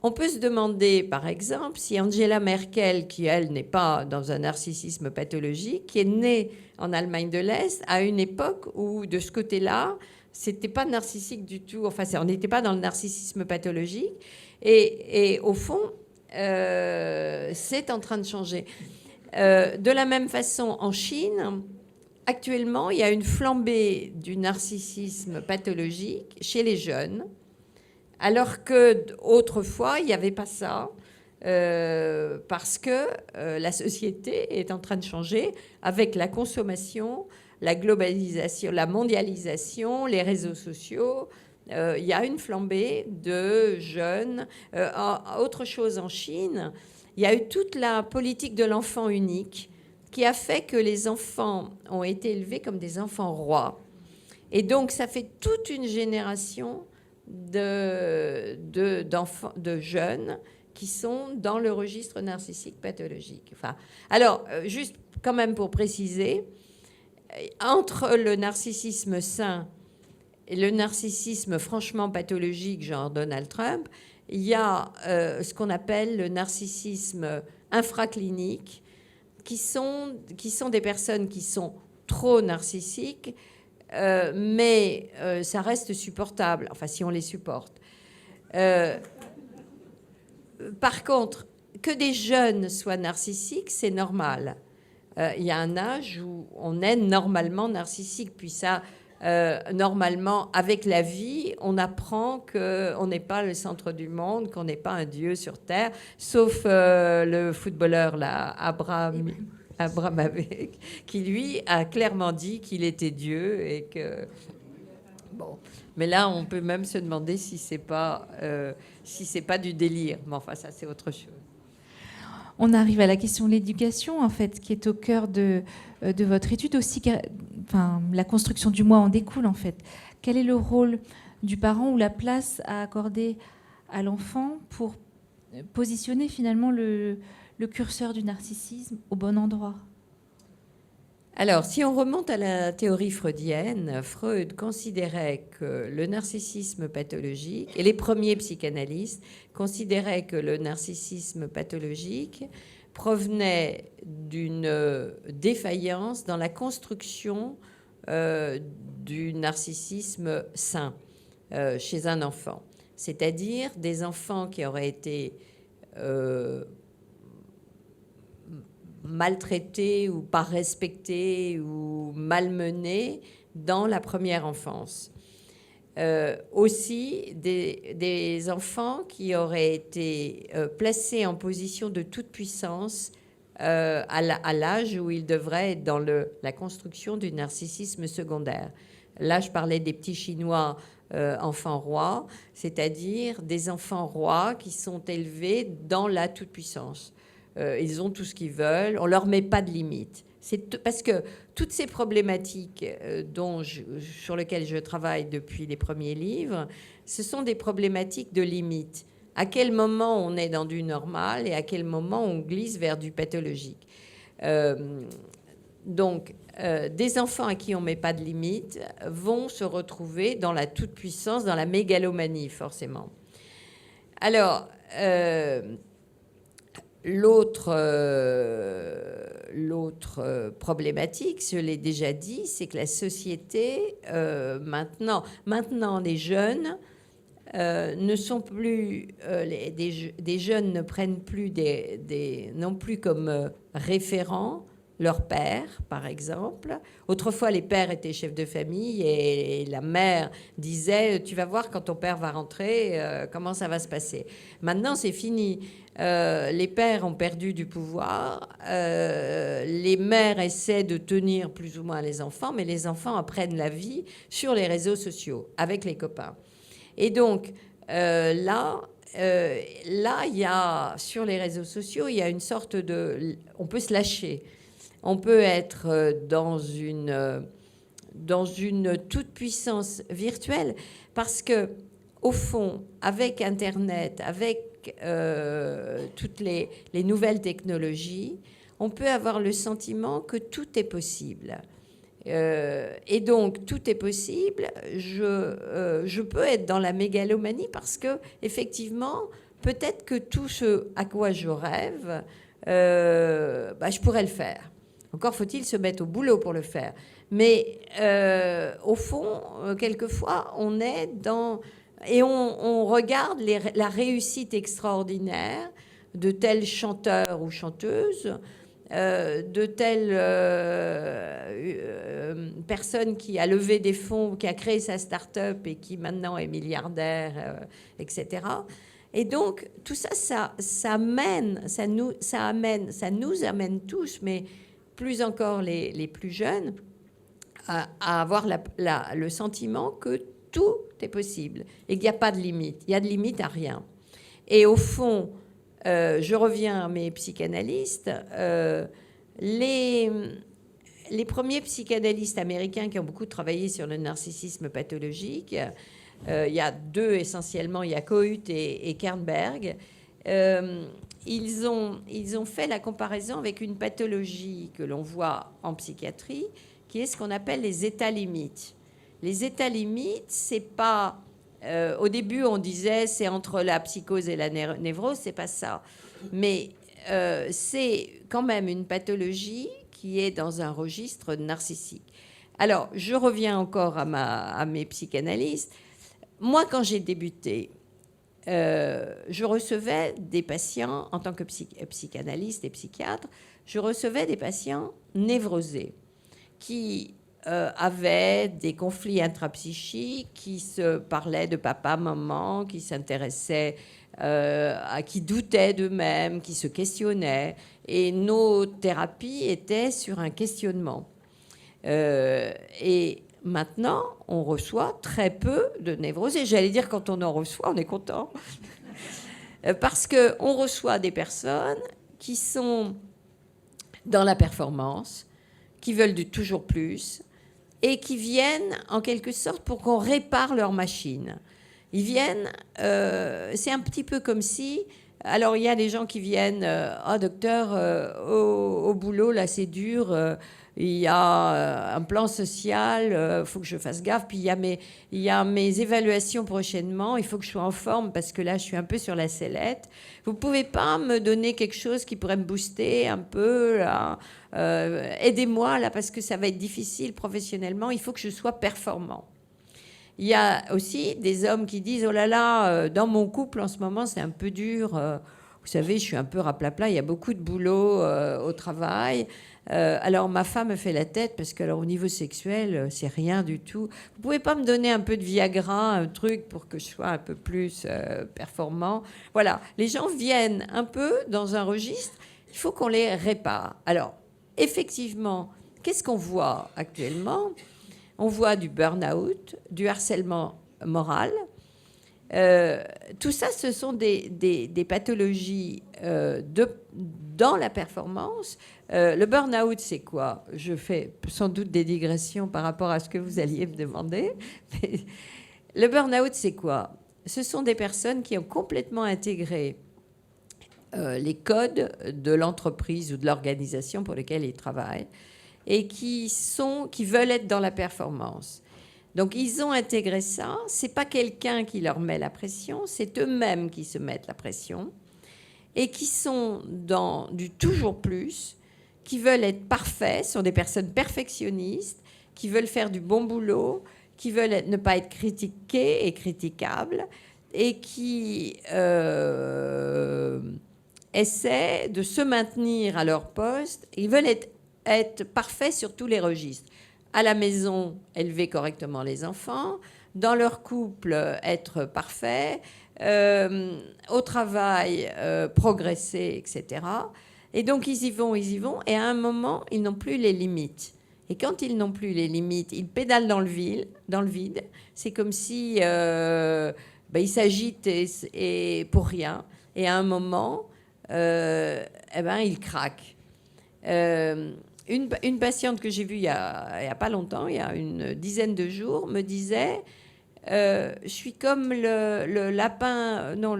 [SPEAKER 2] On peut se demander, par exemple, si Angela Merkel, qui, elle, n'est pas dans un narcissisme pathologique, qui est née en Allemagne de l'Est, à une époque où, de ce côté-là, c'était pas narcissique du tout. Enfin, on n'était pas dans le narcissisme pathologique. Et au fond, c'est en train de changer. De la même façon, en Chine, actuellement, il y a une flambée du narcissisme pathologique chez les jeunes, alors qu'autrefois, il n'y avait pas ça, parce que la société est en train de changer avec la consommation, la globalisation, la mondialisation, les réseaux sociaux. Il y a une flambée de jeunes. Autre chose en Chine, il y a eu toute la politique de l'enfant unique qui a fait que les enfants ont été élevés comme des enfants rois. Et donc, ça fait toute une génération de jeunes qui sont dans le registre narcissique pathologique. Enfin, alors, juste quand même pour préciser, entre le narcissisme sain et le narcissisme franchement pathologique, genre Donald Trump, il y a ce qu'on appelle le narcissisme infraclinique, qui sont des personnes qui sont trop narcissiques, mais ça reste supportable, enfin si on les supporte. Par contre, que des jeunes soient narcissiques, c'est normal. Il y a un âge où on est normalement narcissique, puis ça... normalement, avec la vie, on apprend qu'on n'est pas le centre du monde, qu'on n'est pas un dieu sur Terre, sauf le footballeur là, Abramovich, qui lui a clairement dit qu'il était Dieu et que bon. Mais là, on peut même se demander si c'est pas du délire. Mais enfin, ça c'est autre chose.
[SPEAKER 1] On arrive à la question de l'éducation, en fait, qui est au cœur de votre étude aussi. Enfin, la construction du moi en découle, en fait. Quel est le rôle du parent ou la place à accorder à l'enfant pour positionner finalement le curseur du narcissisme au bon endroit?
[SPEAKER 2] Alors, si on remonte à la théorie freudienne, Freud considérait que le narcissisme pathologique, et les premiers psychanalystes considéraient que le narcissisme pathologique provenait d'une défaillance dans la construction du narcissisme sain chez un enfant. C'est-à-dire des enfants qui auraient été maltraités ou pas respectés ou malmenés dans la première enfance. Aussi des enfants qui auraient été placés en position de toute puissance à l'âge où ils devraient être dans la construction du narcissisme secondaire. Là, je parlais des petits Chinois enfants rois, c'est-à-dire des enfants rois qui sont élevés dans la toute-puissance. Ils ont tout ce qu'ils veulent, on ne leur met pas de limites. Parce que toutes ces problématiques sur lesquelles je travaille depuis les premiers livres, ce sont des problématiques de limites. À quel moment on est dans du normal et à quel moment on glisse vers du pathologique. Donc, des enfants à qui on ne met pas de limites vont se retrouver dans la toute-puissance, dans la mégalomanie, forcément. Alors... L'autre problématique, je l'ai déjà dit, c'est que la société, maintenant les jeunes ne sont plus... des jeunes ne prennent plus non plus comme référents leur père, par exemple. Autrefois, les pères étaient chefs de famille et la mère disait « Tu vas voir quand ton père va rentrer, comment ça va se passer ». Maintenant, c'est fini. Les pères ont perdu du pouvoir. Les mères essaient de tenir plus ou moins les enfants, mais les enfants apprennent la vie sur les réseaux sociaux, avec les copains. Et donc, là, il y a, sur les réseaux sociaux, il y a une sorte de... On peut se lâcher. On peut être dans une toute-puissance virtuelle parce que, au fond, avec Internet, avec toutes les nouvelles technologies, on peut avoir le sentiment que tout est possible. Et donc, tout est possible. Je peux être dans la mégalomanie parce que, effectivement, peut-être que tout ce à quoi je rêve, je pourrais le faire. Encore faut-il se mettre au boulot pour le faire. Mais au fond, quelquefois, on est dans... Et on regarde la réussite extraordinaire de tels chanteurs ou chanteuses, de telle personne qui a levé des fonds, qui a créé sa start-up et qui maintenant est milliardaire, etc. Et donc, tout ça, ça nous amène tous, mais plus encore les plus jeunes, à avoir le sentiment que tout est possible et qu'il n'y a pas de limite. Il y a de limite à rien. Et au fond, je reviens à mes psychanalystes. Les premiers psychanalystes américains qui ont beaucoup travaillé sur le narcissisme pathologique, il y a deux essentiellement, il y a Kohut et Kernberg. Ils ont fait la comparaison avec une pathologie que l'on voit en psychiatrie, qui est ce qu'on appelle les états limites. Les états limites, c'est pas... au début, on disait c'est entre la psychose et la névrose, c'est pas ça. Mais c'est quand même une pathologie qui est dans un registre narcissique. Alors, je reviens encore à mes psychanalystes. Moi, quand j'ai débuté, je recevais des patients, en tant que psychanalyste et psychiatre, je recevais des patients névrosés qui avaient des conflits intrapsychiques, qui se parlaient de papa, maman, qui s'intéressaient, qui doutaient d'eux-mêmes, qui se questionnaient. Et nos thérapies étaient sur un questionnement. Et maintenant, on reçoit très peu de névrosés. J'allais dire, quand on en reçoit, on est content. Parce qu'on reçoit des personnes qui sont dans la performance, qui veulent du toujours plus, et qui viennent, en quelque sorte, pour qu'on répare leur machine. Ils viennent... c'est un petit peu comme si... Alors, il y a des gens qui viennent... oh, docteur, au boulot, là, c'est dur... il y a un plan social, faut que je fasse gaffe. Puis il y a mes évaluations prochainement. Il faut que je sois en forme parce que là, je suis un peu sur la sellette. Vous pouvez pas me donner quelque chose qui pourrait me booster un peu là, aidez-moi là parce que ça va être difficile professionnellement. Il faut que je sois performant. Il y a aussi des hommes qui disent oh là là, dans mon couple en ce moment, c'est un peu dur. Vous savez, je suis un peu raplapla. Il y a beaucoup de boulot au travail. Alors ma femme me fait la tête parce que alors, au niveau sexuel, c'est rien du tout. Vous pouvez pas me donner un peu de Viagra, un truc pour que je sois un peu plus performant. Voilà, les gens viennent un peu dans un registre. Il faut qu'on les répare. Alors effectivement, qu'est-ce qu'on voit actuellement ? On voit du burn-out, du harcèlement moral. Tout ça, ce sont des pathologies dans la performance. Le burn-out, c'est quoi ? Je fais sans doute des digressions par rapport à ce que vous alliez me demander. Mais le burn-out, c'est quoi ? Ce sont des personnes qui ont complètement intégré les codes de l'entreprise ou de l'organisation pour laquelle ils travaillent et qui veulent être dans la performance. Donc, ils ont intégré ça. Ce n'est pas quelqu'un qui leur met la pression, c'est eux-mêmes qui se mettent la pression et qui sont dans du toujours plus, qui veulent être parfaits, sont des personnes perfectionnistes, qui veulent faire du bon boulot, qui veulent ne pas être critiqués et critiquables et qui essaient de se maintenir à leur poste. Ils veulent être parfaits sur tous les registres. À la maison, élever correctement les enfants. Dans leur couple, être parfait. Au travail, progresser, etc. Et donc, ils y vont. Et à un moment, ils n'ont plus les limites. Et quand ils n'ont plus les limites, ils pédalent dans le vide. C'est comme si ils s'agitent et pour rien. Et à un moment, ils craquent. Une patiente que j'ai vue il y a pas longtemps, il y a une dizaine de jours, me disait je suis comme le lapin, non,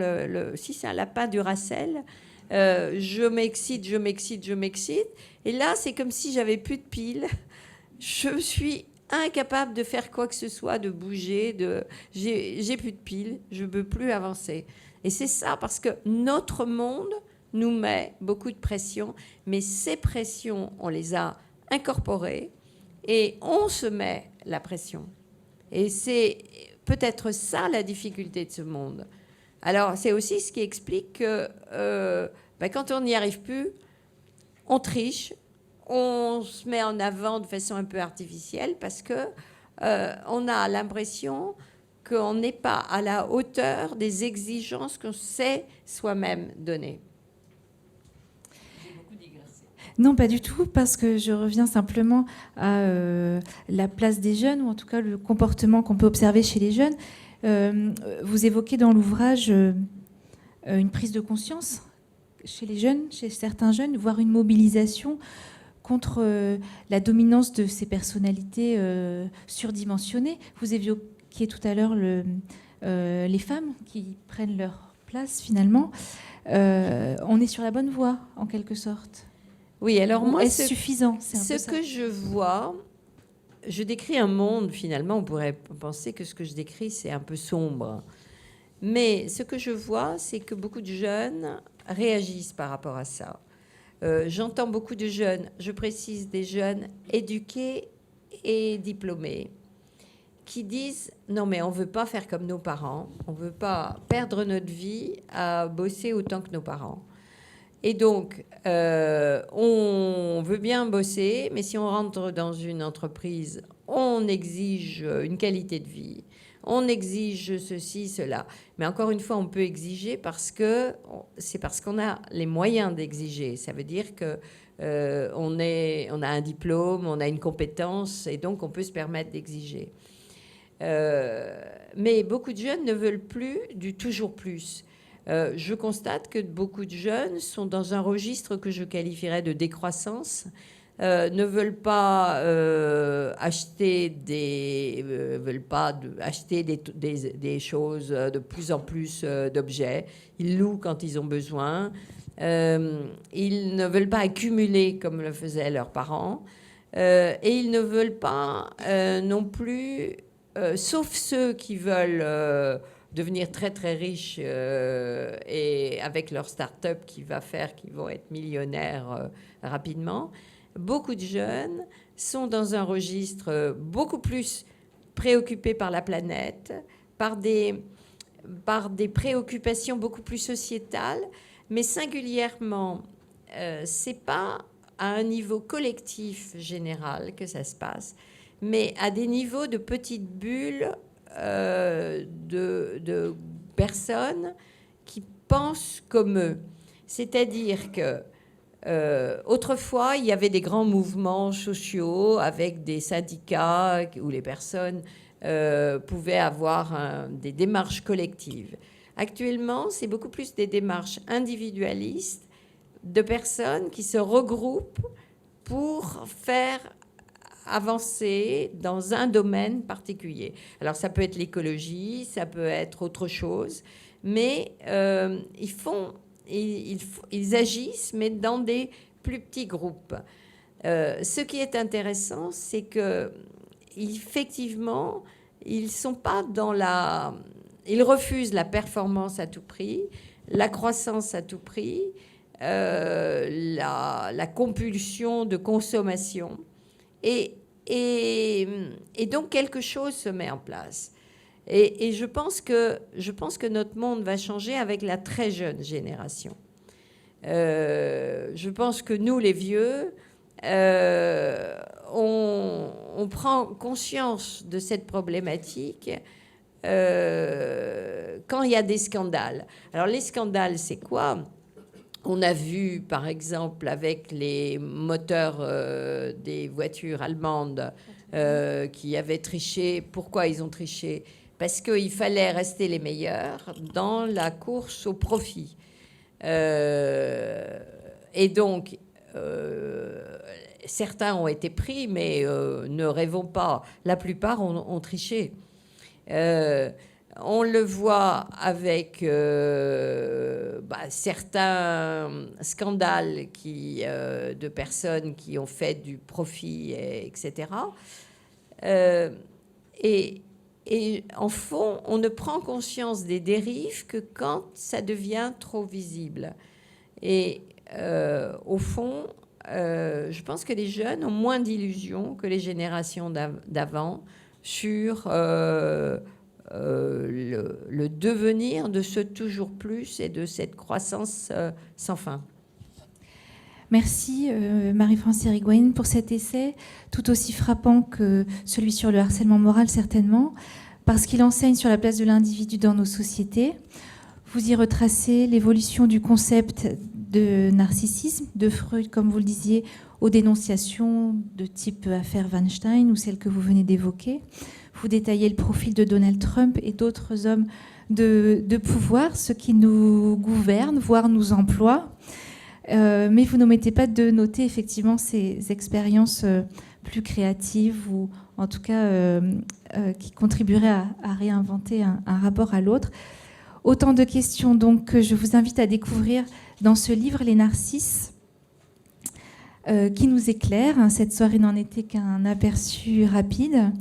[SPEAKER 2] si c'est un lapin Duracell, je m'excite. Et là, c'est comme si j'avais plus de piles. Je suis incapable de faire quoi que ce soit, de bouger, j'ai plus de piles, je ne peux plus avancer. Et c'est ça, parce que notre monde nous met beaucoup de pression, mais ces pressions, on les a incorporées et on se met la pression. Et c'est peut-être ça la difficulté de ce monde. Alors, c'est aussi ce qui explique que quand on n'y arrive plus, on triche, on se met en avant de façon un peu artificielle parce que on a l'impression qu'on n'est pas à la hauteur des exigences qu'on sait soi-même donner.
[SPEAKER 1] Non, pas du tout, parce que je reviens simplement à la place des jeunes, ou en tout cas le comportement qu'on peut observer chez les jeunes. Vous évoquez dans l'ouvrage une prise de conscience chez les jeunes, chez certains jeunes, voire une mobilisation contre la dominance de ces personnalités surdimensionnées. Vous évoquiez tout à l'heure les femmes qui prennent leur place finalement. On est sur la bonne voie, en quelque sorte.
[SPEAKER 2] Oui, alors moi,
[SPEAKER 1] est-ce suffisant?
[SPEAKER 2] Ce que je vois, je décris un monde, finalement, on pourrait penser que ce que je décris, c'est un peu sombre. Mais ce que je vois, c'est que beaucoup de jeunes réagissent par rapport à ça. J'entends beaucoup de jeunes, je précise des jeunes éduqués et diplômés, qui disent « Non, mais on ne veut pas faire comme nos parents, on ne veut pas perdre notre vie à bosser autant que nos parents. Et donc, on veut bien bosser, mais si on rentre dans une entreprise, on exige une qualité de vie, on exige ceci, cela. Mais encore une fois, on peut exiger c'est parce qu'on a les moyens d'exiger. Ça veut dire que on a un diplôme, on a une compétence, et donc on peut se permettre d'exiger. Mais beaucoup de jeunes ne veulent plus du toujours plus. Je constate que beaucoup de jeunes sont dans un registre que je qualifierais de décroissance, ne veulent pas acheter des choses, de plus en plus d'objets. Ils louent quand ils ont besoin. Ils ne veulent pas accumuler comme le faisaient leurs parents. Et ils ne veulent pas non plus, sauf ceux qui veulent devenir très très riches et avec leur start-up qui va faire qu'ils vont être millionnaires rapidement. Beaucoup de jeunes sont dans un registre beaucoup plus préoccupés par la planète, par des préoccupations beaucoup plus sociétales, mais singulièrement, c'est pas à un niveau collectif général que ça se passe, mais à des niveaux de petites bulles de personnes qui pensent comme eux. C'est-à-dire que autrefois, il y avait des grands mouvements sociaux avec des syndicats où les personnes pouvaient avoir des démarches collectives. Actuellement, c'est beaucoup plus des démarches individualistes de personnes qui se regroupent pour faire avancer dans un domaine particulier. Alors, ça peut être l'écologie, ça peut être autre chose, mais ils agissent, mais dans des plus petits groupes. Ce qui est intéressant, c'est que effectivement, ils sont pas ils refusent la performance à tout prix, la croissance à tout prix, la compulsion de consommation, et donc quelque chose se met en place. Et je pense que notre monde va changer avec la très jeune génération. Je pense que nous, les vieux, on prend conscience de cette problématique quand il y a des scandales. Alors, les scandales, c'est quoi ? On a vu, par exemple, avec les moteurs des voitures allemandes qui avaient triché. Pourquoi ils ont triché ? Parce qu'il fallait rester les meilleurs dans la course au profit. Et donc, certains ont été pris, mais ne rêvons pas. La plupart ont triché. On le voit avec certains scandales de personnes qui ont fait du profit, etc. Et en fond, on ne prend conscience des dérives que quand ça devient trop visible. Et au fond, je pense que les jeunes ont moins d'illusions que les générations d'avant sur le devenir de ce toujours plus et de cette croissance sans fin.
[SPEAKER 1] Merci Marie-France Hirigoyen pour cet essai, tout aussi frappant que celui sur le harcèlement moral certainement, parce qu'il enseigne sur la place de l'individu dans nos sociétés. Vous y retracez l'évolution du concept de narcissisme, de Freud, comme vous le disiez, aux dénonciations de type affaire Weinstein ou celle que vous venez d'évoquer. Vous détaillez le profil de Donald Trump et d'autres hommes de pouvoir, ceux qui nous gouvernent, voire nous emploient. Mais vous n'omettez pas de noter effectivement ces expériences plus créatives ou en tout cas qui contribueraient à réinventer un rapport à l'autre. Autant de questions donc que je vous invite à découvrir dans ce livre, Les Narcisses, qui nous éclaire. Cette soirée n'en était qu'un aperçu rapide.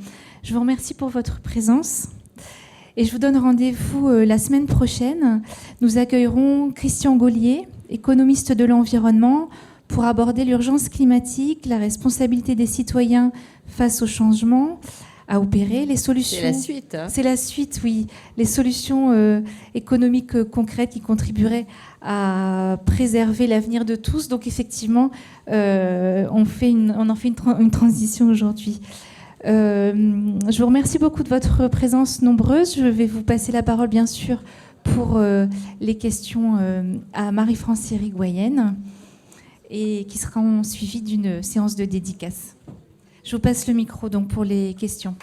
[SPEAKER 1] Je vous remercie pour votre présence et je vous donne rendez-vous la semaine prochaine. Nous accueillerons Christian Gaulier, économiste de l'environnement, pour aborder l'urgence climatique, la responsabilité des citoyens face au changement à opérer, les solutions...
[SPEAKER 2] C'est la suite. Hein.
[SPEAKER 1] C'est la suite, oui. Les solutions économiques concrètes qui contribueraient à préserver l'avenir de tous. Donc effectivement, on en fait une transition aujourd'hui. Je vous remercie beaucoup de votre présence nombreuse. Je vais vous passer la parole, bien sûr, pour les questions à Marie-France Irigoyen et qui seront suivies d'une séance de dédicace. Je vous passe le micro donc pour les questions.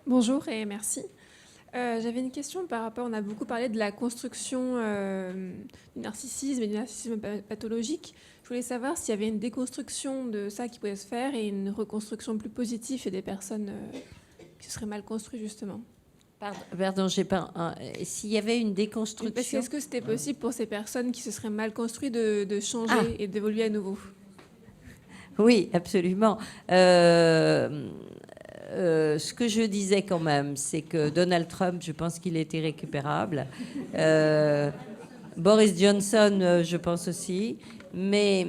[SPEAKER 3] Bonjour et merci. J'avais une question par rapport, on a beaucoup parlé de la construction du narcissisme et du narcissisme pathologique. Je voulais savoir s'il y avait une déconstruction de ça qui pouvait se faire et une reconstruction plus positive et des personnes qui se seraient mal construites justement.
[SPEAKER 2] Pardon, j'ai pas. S'il y avait une déconstruction.
[SPEAKER 3] Est-ce que c'était possible pour ces personnes qui se seraient mal construites de changer et d'évoluer à nouveau?
[SPEAKER 2] Oui, absolument. Ce que je disais quand même, c'est que Donald Trump, je pense qu'il est irrécupérable. Boris Johnson, je pense aussi. Mais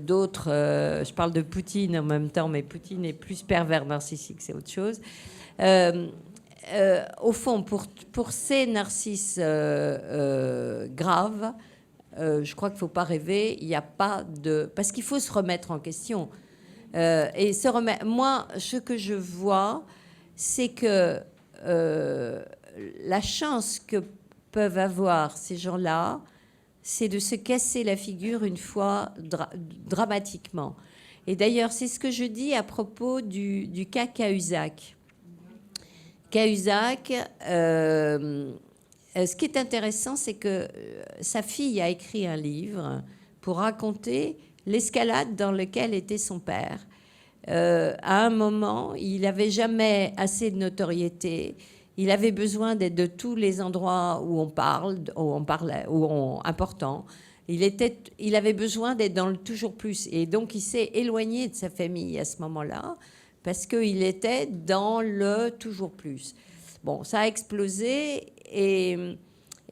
[SPEAKER 2] d'autres, je parle de Poutine en même temps, mais Poutine est plus pervers narcissique, c'est autre chose. Au fond, pour ces narcisses graves, je crois qu'il ne faut pas rêver. Il n'y a pas de... Parce qu'il faut se remettre en question. Et moi, ce que je vois, c'est que la chance que peuvent avoir ces gens-là, c'est de se casser la figure une fois dramatiquement. Et d'ailleurs, c'est ce que je dis à propos du cas Cahuzac. Cahuzac, ce qui est intéressant, c'est que sa fille a écrit un livre pour raconter l'escalade dans laquelle était son père. À un moment, il n'avait jamais assez de notoriété. Il avait besoin d'être de tous les endroits où on parlait, important. Il avait besoin d'être dans le toujours plus. Et donc, il s'est éloigné de sa famille à ce moment-là parce qu'il était dans le toujours plus. Bon, ça a explosé. Et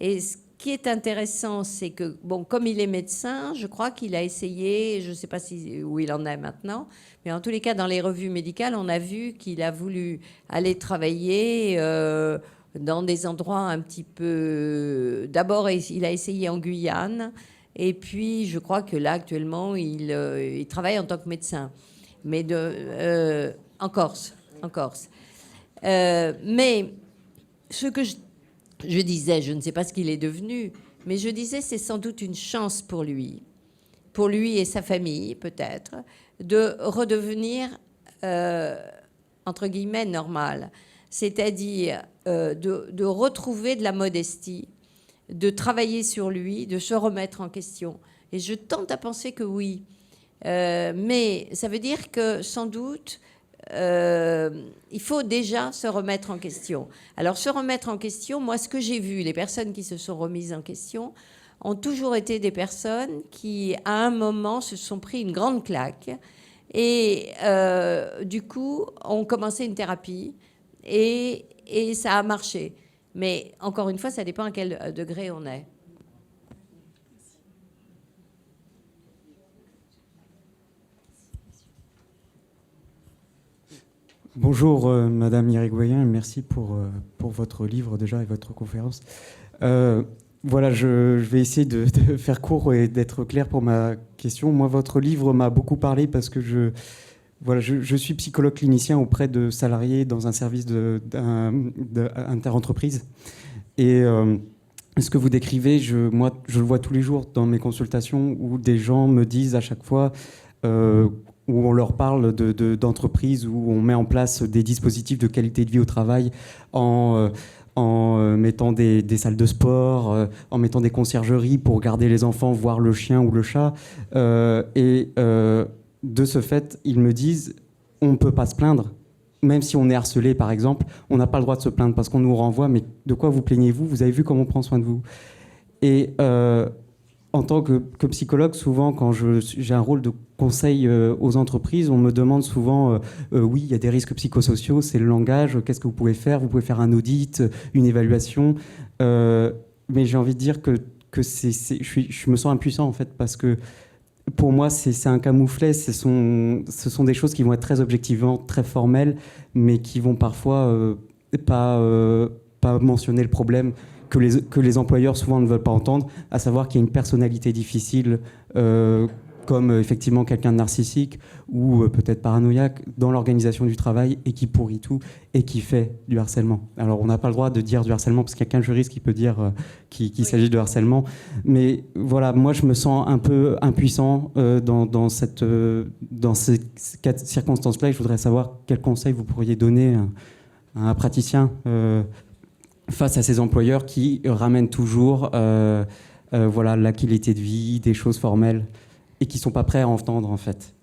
[SPEAKER 2] ce qui est intéressant, c'est que, bon, comme il est médecin, je crois qu'il a essayé, je ne sais pas où il en est maintenant, mais en tous les cas, dans les revues médicales, on a vu qu'il a voulu aller travailler dans des endroits un petit peu... D'abord, il a essayé en Guyane, et puis je crois que là, actuellement, il travaille en tant que médecin, mais en Corse. Mais ce que je disais, je ne sais pas ce qu'il est devenu, mais je disais c'est sans doute une chance pour lui et sa famille peut-être, de redevenir, entre guillemets, normal. C'est-à-dire de retrouver de la modestie, de travailler sur lui, de se remettre en question. Et je tente à penser que oui. Mais ça veut dire que sans doute... il faut déjà se remettre en question. Alors, se remettre en question, moi, ce que j'ai vu, les personnes qui se sont remises en question ont toujours été des personnes qui, à un moment, se sont pris une grande claque et, du coup, ont commencé une thérapie et ça a marché. Mais, encore une fois, ça dépend à quel degré on est.
[SPEAKER 4] Bonjour Madame Irigoyen, merci pour votre livre déjà et votre conférence. Voilà, je vais essayer de faire court et d'être clair pour ma question. Moi, votre livre m'a beaucoup parlé parce que voilà, je suis psychologue clinicien auprès de salariés dans un service d'interentreprise. Et ce que vous décrivez, moi, je le vois tous les jours dans mes consultations où des gens me disent à chaque fois, où on leur parle d'entreprises où on met en place des dispositifs de qualité de vie au travail en mettant des salles de sport, en mettant des conciergeries pour garder les enfants, voir le chien ou le chat. De ce fait, ils me disent, on ne peut pas se plaindre. Même si on est harcelé, par exemple, on n'a pas le droit de se plaindre parce qu'on nous renvoie. Mais de quoi vous plaignez-vous? Vous avez vu comment on prend soin de vous. Et en tant que psychologue, souvent, quand j'ai un rôle de conseil aux entreprises, on me demande souvent, oui, il y a des risques psychosociaux, c'est le langage, qu'est-ce que vous pouvez faire? Vous pouvez faire un audit, une évaluation. Mais j'ai envie de dire que je me sens impuissant, en fait, parce que pour moi, c'est un camouflet. Ce sont des choses qui vont être très objectivement, très formelles, mais qui vont parfois pas mentionner le problème que les employeurs souvent ne veulent pas entendre, à savoir qu'il y a une personnalité difficile, comme effectivement quelqu'un de narcissique ou peut-être paranoïaque dans l'organisation du travail et qui pourrit tout et qui fait du harcèlement. Alors on n'a pas le droit de dire du harcèlement parce qu'il n'y a qu'un juriste qui peut dire qu'il s'agit de harcèlement. Mais voilà, moi je me sens un peu impuissant dans ces circonstances-là et je voudrais savoir quel conseil vous pourriez donner à un praticien face à ces employeurs qui ramènent toujours la qualité de vie, des choses formelles et qui ne sont pas prêts à entendre, en fait.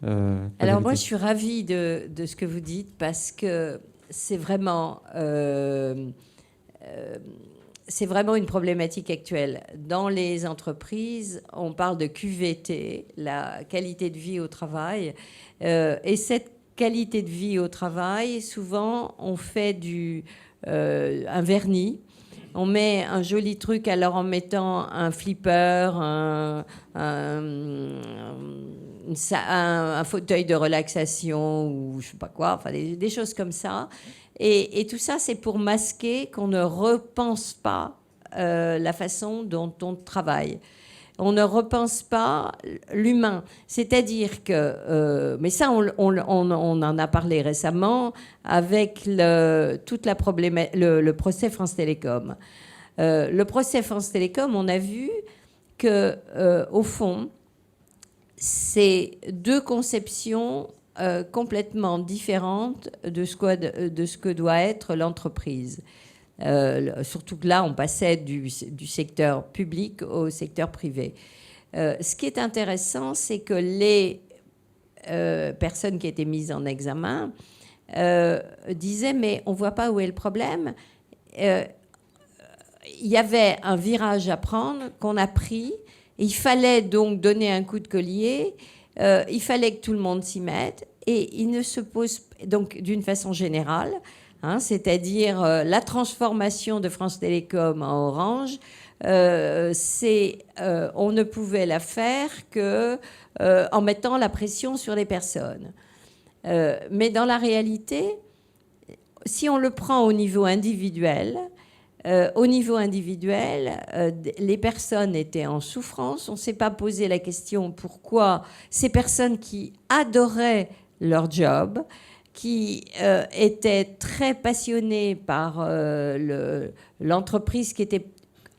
[SPEAKER 2] Alors moi, je suis ravie de ce que vous dites parce que c'est vraiment une problématique actuelle. Dans les entreprises, on parle de QVT, la qualité de vie au travail. Et cette qualité de vie au travail, souvent, on fait un vernis. On met un joli truc, alors en mettant un flipper, un fauteuil de relaxation ou je sais pas quoi, enfin des choses comme ça. Et tout ça, c'est pour masquer qu'on ne repense pas la façon dont on travaille. On ne repense pas l'humain. C'est-à-dire que, mais ça, on en a parlé récemment avec le procès France Télécom. Le procès France Télécom, on a vu que, au fond, c'est deux conceptions complètement différentes de ce que doit être l'entreprise. Surtout que là, on passait du secteur public au secteur privé. Ce qui est intéressant, c'est que les personnes qui étaient mises en examen disaient « mais on ne voit pas où est le problème ». Il y avait un virage à prendre qu'on a pris. Il fallait donc donner un coup de collier. Il fallait que tout le monde s'y mette. Et il ne se pose donc d'une façon générale, c'est-à-dire la transformation de France Télécom en Orange, on ne pouvait la faire qu'en mettant la pression sur les personnes. Mais dans la réalité, si on le prend au niveau individuel, les personnes étaient en souffrance. On ne s'est pas posé la question pourquoi ces personnes qui adoraient leur job, qui étaient très passionnées par l'entreprise qui était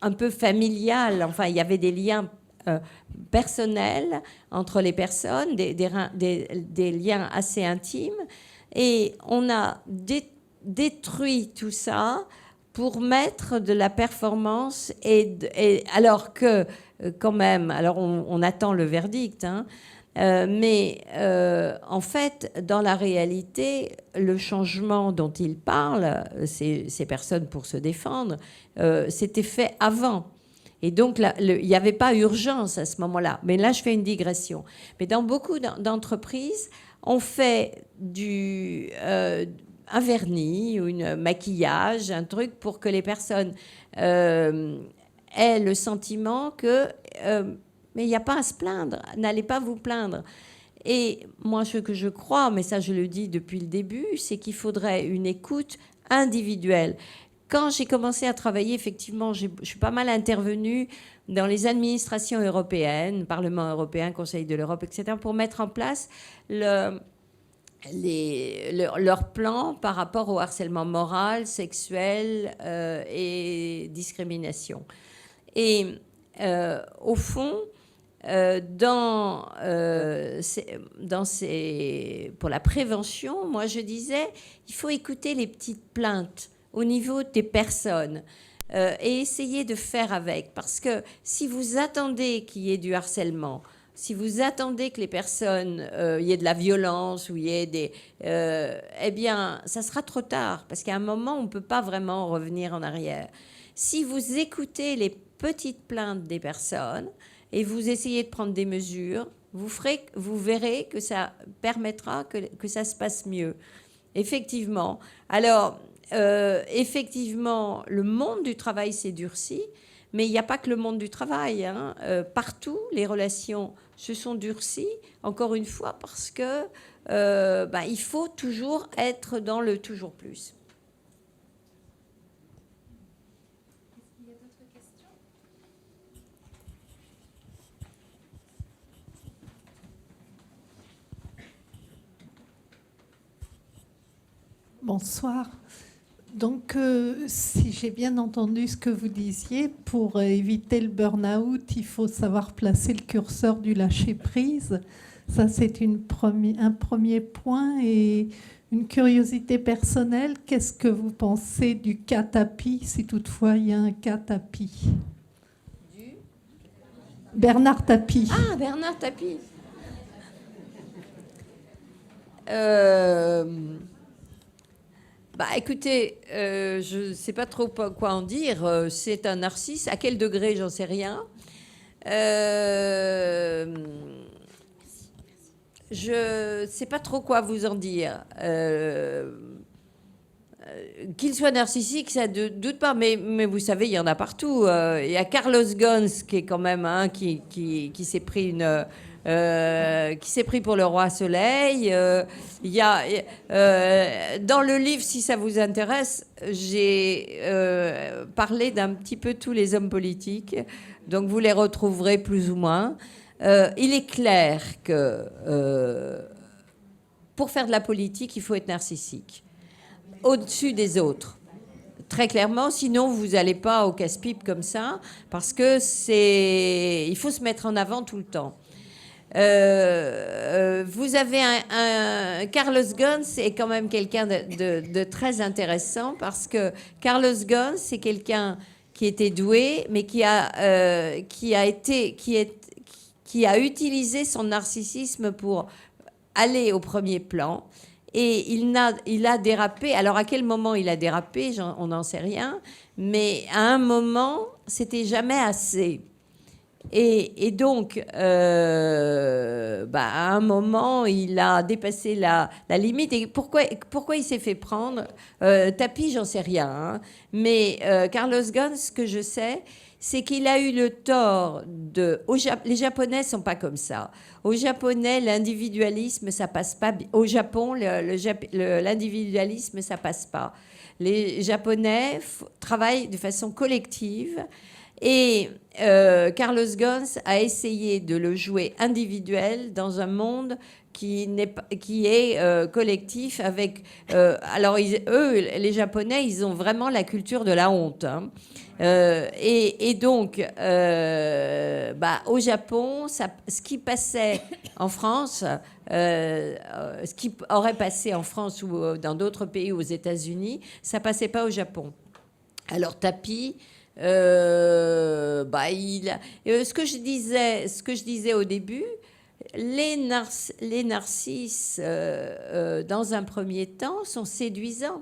[SPEAKER 2] un peu familiale. Enfin, il y avait des liens personnels entre les personnes, des liens assez intimes. Et on a détruit tout ça pour mettre de la performance. Alors que, quand même, alors on attend le verdict, mais en fait, dans la réalité, le changement dont ils parlent, ces personnes pour se défendre, c'était fait avant. Et donc, il n'y avait pas urgence à ce moment-là. Mais là, je fais une digression. Mais dans beaucoup d'entreprises, on fait un vernis ou un maquillage, un truc pour que les personnes aient le sentiment que... mais il n'y a pas à se plaindre, n'allez pas vous plaindre. Et moi, ce que je crois, mais ça je le dis depuis le début, c'est qu'il faudrait une écoute individuelle. Quand j'ai commencé à travailler, effectivement, je suis pas mal intervenue dans les administrations européennes, Parlement européen, Conseil de l'Europe, etc., pour mettre en place leur plan par rapport au harcèlement moral, sexuel et discrimination. Et au fond, pour la prévention, moi je disais, il faut écouter les petites plaintes au niveau des personnes et essayer de faire avec. Parce que si vous attendez qu'il y ait du harcèlement, si vous attendez que les personnes, il y ait de la violence ou il y ait des... eh bien, ça sera trop tard, parce qu'à un moment, on ne peut pas vraiment revenir en arrière. Si vous écoutez les petites plaintes des personnes et vous essayez de prendre des mesures, vous verrez que ça permettra que ça se passe mieux. Effectivement. Alors, effectivement, le monde du travail s'est durci, mais il n'y a pas que le monde du travail. Hein. Partout, les relations se sont durcies, encore une fois, parce que il faut toujours être dans le toujours plus.
[SPEAKER 1] Est-ce qu'il y a d'autres questions ?
[SPEAKER 5] Bonsoir. Donc, si j'ai bien entendu ce que vous disiez, pour éviter le burn-out, il faut savoir placer le curseur du lâcher-prise. Ça, c'est un premier point. Et une curiosité personnelle, qu'est-ce que vous pensez du cas tapis, si toutefois il y a un cas tapis ? Bernard Tapie.
[SPEAKER 2] Ah, Bernard Tapie. Écoutez, je ne sais pas trop quoi en dire. C'est un narcisse. À quel degré, j'en sais rien. Je ne sais pas trop quoi vous en dire. Qu'il soit narcissique, ça ne doute pas, mais vous savez, il y en a partout. Il y a Carlos Ghosn, qui est quand même qui s'est pris qui s'est pris pour le roi Soleil. Il y a dans le livre, si ça vous intéresse, j'ai parlé d'un petit peu tous les hommes politiques, donc vous les retrouverez plus ou moins. Il est clair que pour faire de la politique, il faut être narcissique, au-dessus des autres. Très clairement, sinon vous n'allez pas au casse-pipe comme ça, parce que il faut se mettre en avant tout le temps. Vous avez Carlos Ghosn, c'est quand même quelqu'un de très intéressant, parce que Carlos Ghosn, c'est quelqu'un qui était doué, mais qui a utilisé son narcissisme pour aller au premier plan. Et il a dérapé. Alors, à quel moment il a dérapé, on n'en sait rien. Mais à un moment, c'était jamais assez. Et donc, à un moment, il a dépassé la limite. Et pourquoi il s'est fait prendre Tapie, j'en sais rien. Hein. Mais Carlos Ghosn, ce que je sais, c'est qu'il a eu le tort les Japonais sont pas comme ça. Au Japonais, l'individualisme, ça passe pas. Au Japon, l'individualisme, ça passe pas. Les Japonais travaillent de façon collective. Et Carlos Ghosn a essayé de le jouer individuel dans un monde qui est collectif. Avec alors eux, les Japonais, ils ont vraiment la culture de la honte. Hein. Et donc, au Japon, ce qui passait en France, ce qui aurait passé en France ou dans d'autres pays, aux États-Unis, ça passait pas au Japon. Alors Tapie. Ce que je disais au début, les narcisses, dans un premier temps, sont séduisants.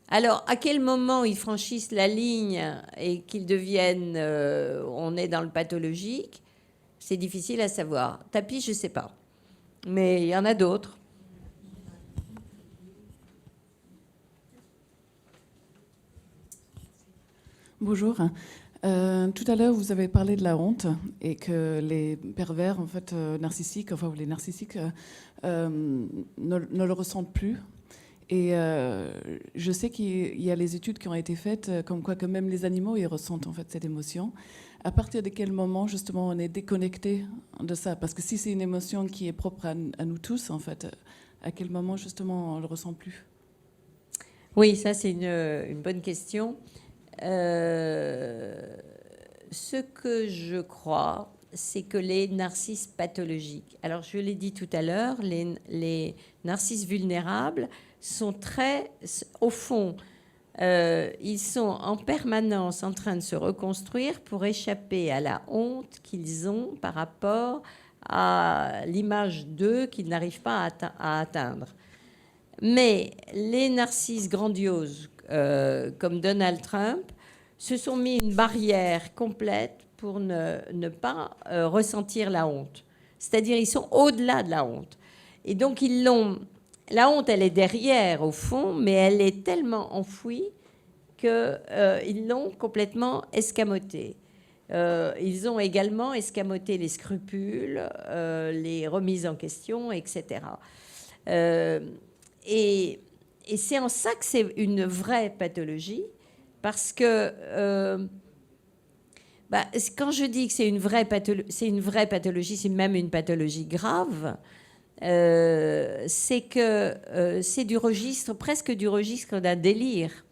[SPEAKER 2] Alors, à quel moment ils franchissent la ligne et qu'ils deviennent... on est dans le pathologique, c'est difficile à savoir. Tapie, je ne sais pas. Mais il y en a d'autres.
[SPEAKER 6] Bonjour. Tout à l'heure, vous avez parlé de la honte et que les pervers, en fait, narcissiques, enfin les narcissiques, ne le ressentent plus. Et je sais qu'il y a les études qui ont été faites, comme quoi que même les animaux, ils ressentent en fait cette émotion. À partir de quel moment, justement, on est déconnecté de ça? Parce que si c'est une émotion qui est propre à nous tous, en fait, À quel moment, justement, on ne le ressent plus?
[SPEAKER 2] Oui, ça c'est une bonne question. Ce que je crois, c'est que les narcisses pathologiques, alors je l'ai dit tout à l'heure, les narcisses vulnérables sont très, au fond, ils sont en permanence en train de se reconstruire pour échapper à la honte qu'ils ont par rapport à l'image d'eux qu'ils n'arrivent pas à atteindre. Mais les narcisses grandioses, comme Donald Trump, se sont mis une barrière complète pour ne pas ressentir la honte. C'est-à-dire, ils sont au-delà de la honte. Et donc, la honte, elle est derrière, au fond, mais elle est tellement enfouie qu'ils l'ont complètement escamotée. Ils ont également escamoté les scrupules, les remises en question, etc. Et c'est en ça que c'est une vraie pathologie, parce que quand je dis que c'est une vraie pathologie, c'est même une pathologie grave, c'est que c'est presque du registre d'un délire.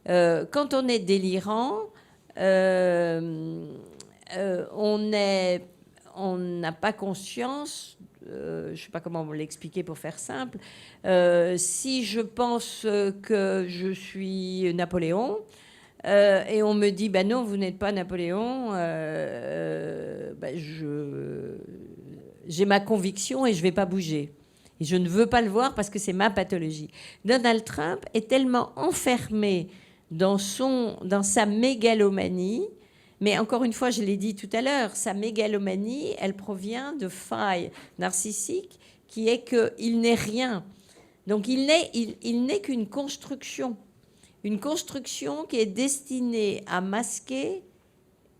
[SPEAKER 2] Quand on est délirant, on n'a pas conscience, je ne sais pas comment l'expliquer pour faire simple, si je pense que je suis Napoléon, et on me dit, non, vous n'êtes pas Napoléon, j'ai ma conviction et je ne vais pas bouger. Et je ne veux pas le voir parce que c'est ma pathologie. Donald Trump est tellement enfermé dans sa mégalomanie, mais encore une fois, je l'ai dit tout à l'heure, sa mégalomanie, elle provient de failles narcissiques, qui est qu'il n'est rien. Donc il n'est qu'une construction. Une construction qui est destinée à masquer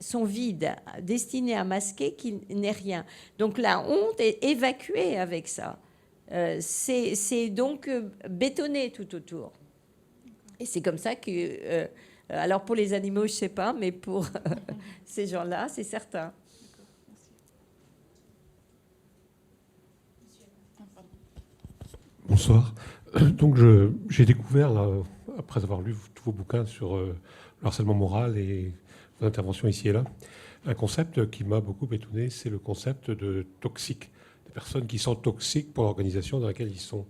[SPEAKER 2] son vide, destinée à masquer qu'il n'est rien. Donc la honte est évacuée avec ça. C'est donc bétonné tout autour. Et c'est comme ça que... alors pour les animaux, je ne sais pas, mais pour ces gens-là, c'est certain.
[SPEAKER 7] Bonsoir. Donc j'ai découvert, là, après avoir lu tous vos bouquins sur le harcèlement moral et vos interventions ici et là, un concept qui m'a beaucoup étonné, c'est le concept de toxique, des personnes qui sont toxiques pour l'organisation dans laquelle ils sont.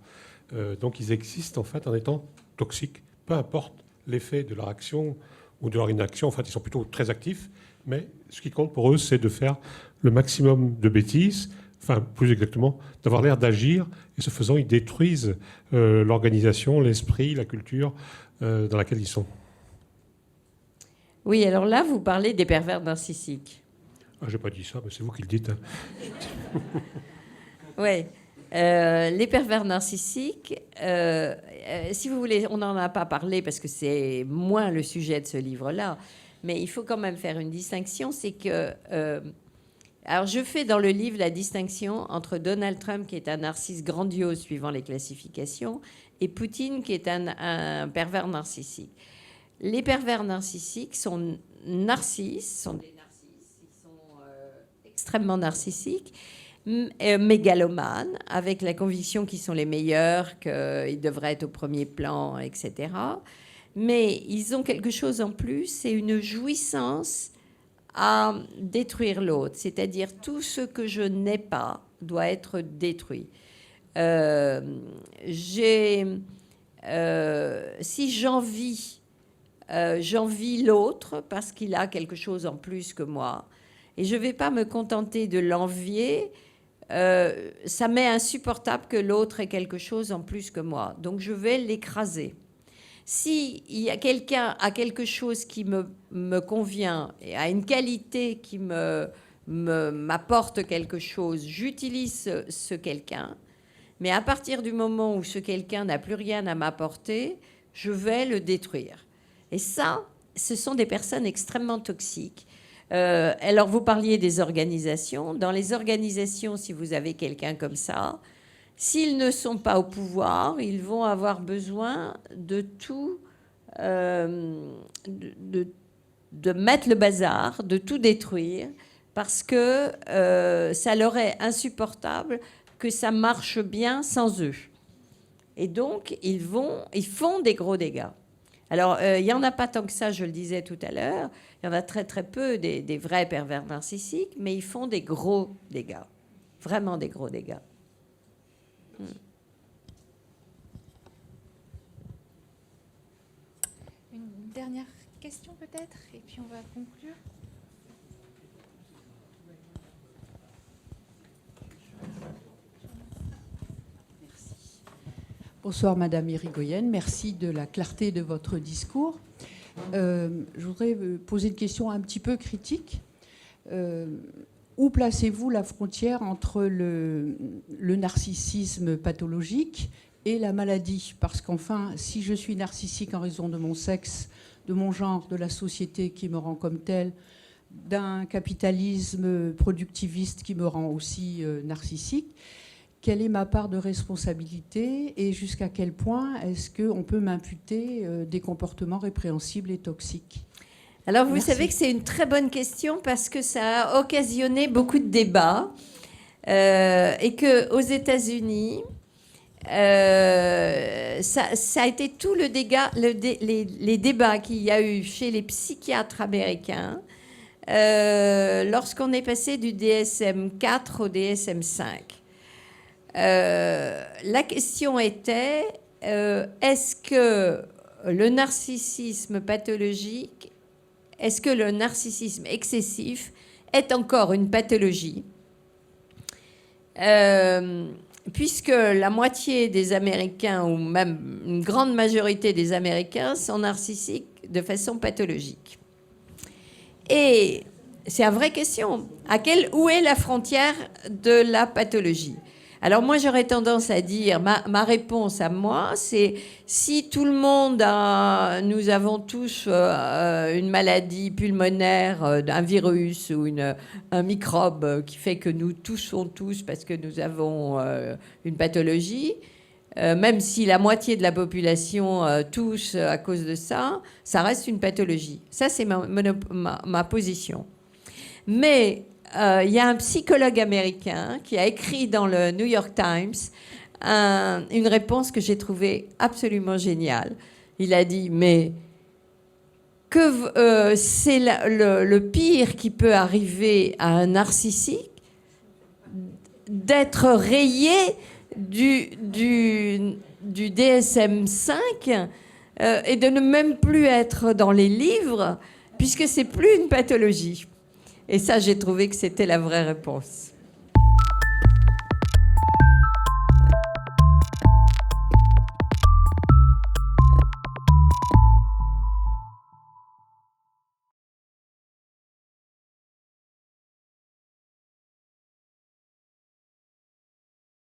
[SPEAKER 7] Donc ils existent en fait en étant toxiques, peu importe l'effet de leur action ou de leur inaction. En fait, ils sont plutôt très actifs, mais ce qui compte pour eux, c'est de faire le maximum de bêtises, enfin, plus exactement, d'avoir l'air d'agir, et ce faisant, ils détruisent l'organisation, l'esprit, la culture dans laquelle ils sont.
[SPEAKER 2] Oui, alors là, vous parlez des pervers narcissiques.
[SPEAKER 7] Ah, j'ai pas dit ça, mais c'est vous qui le dites. Hein.
[SPEAKER 2] Oui. Les pervers narcissiques, si vous voulez, on n'en a pas parlé parce que c'est moins le sujet de ce livre-là, mais il faut quand même faire une distinction, c'est que... alors, je fais dans le livre la distinction entre Donald Trump, qui est un narcisse grandiose suivant les classifications, et Poutine, qui est un pervers narcissique. Les pervers narcissiques sont des narcisses, ils sont extrêmement narcissiques, mégalomanes, avec la conviction qu'ils sont les meilleurs, qu'ils devraient être au premier plan, etc. Mais ils ont quelque chose en plus, c'est une jouissance à détruire l'autre, c'est-à-dire tout ce que je n'ai pas doit être détruit. Si j'envie l'autre parce qu'il a quelque chose en plus que moi, et je ne vais pas me contenter de l'envier, ça m'est insupportable que l'autre ait quelque chose en plus que moi, donc je vais l'écraser. Si il y a quelqu'un a quelque chose qui me convient et a une qualité qui m'apporte quelque chose, j'utilise ce quelqu'un. Mais à partir du moment où ce quelqu'un n'a plus rien à m'apporter, je vais le détruire. Et ça, ce sont des personnes extrêmement toxiques. Alors, vous parliez des organisations. Dans les organisations, si vous avez quelqu'un comme ça, s'ils ne sont pas au pouvoir, ils vont avoir besoin de tout, de mettre le bazar, de tout détruire, parce que ça leur est insupportable que ça marche bien sans eux. Et donc, ils font des gros dégâts. Alors, il n'y en a pas tant que ça, je le disais tout à l'heure. Il y en a très très peu des vrais pervers narcissiques, mais ils font des gros dégâts. Vraiment des gros dégâts.
[SPEAKER 1] Une dernière question peut-être, et puis on va conclure.
[SPEAKER 8] Bonsoir Madame Irigoyen, merci de la clarté de votre discours. Je voudrais poser une question un petit peu critique. Où placez-vous la frontière entre le narcissisme pathologique et la maladie? Parce qu'enfin, si je suis narcissique en raison de mon sexe, de mon genre, de la société qui me rend comme telle, d'un capitalisme productiviste qui me rend aussi narcissique, quelle est ma part de responsabilité et jusqu'à quel point est-ce qu'on peut m'imputer des comportements répréhensibles et toxiques?
[SPEAKER 2] Alors, vous
[SPEAKER 8] Merci.
[SPEAKER 2] savez que c'est une très bonne question parce que ça a occasionné beaucoup de débats et qu'aux États-Unis, ça a été tout le dégât, les débats qu'il y a eu chez les psychiatres américains lorsqu'on est passé du DSM-4 au DSM-5. La question était, est-ce que le narcissisme pathologique, est-ce que le narcissisme excessif est encore une pathologie, puisque la moitié des Américains, ou même une grande majorité des Américains, sont narcissiques de façon pathologique. Et c'est une vraie question. Où est la frontière de la pathologie ? Alors moi, j'aurais tendance à dire, ma réponse à moi, c'est si tout le monde nous avons tous une maladie pulmonaire, un virus ou un microbe qui fait que nous toussons tous parce que nous avons une pathologie, même si la moitié de la population tousse à cause de ça, ça reste une pathologie. Ça, c'est ma position. Mais il y a un psychologue américain qui a écrit dans le New York Times une réponse que j'ai trouvée absolument géniale. Il a dit, mais c'est le pire qui peut arriver à un narcissique d'être rayé du DSM-5 et de ne même plus être dans les livres, puisque c'est plus une pathologie. Et ça, j'ai trouvé que c'était la vraie réponse.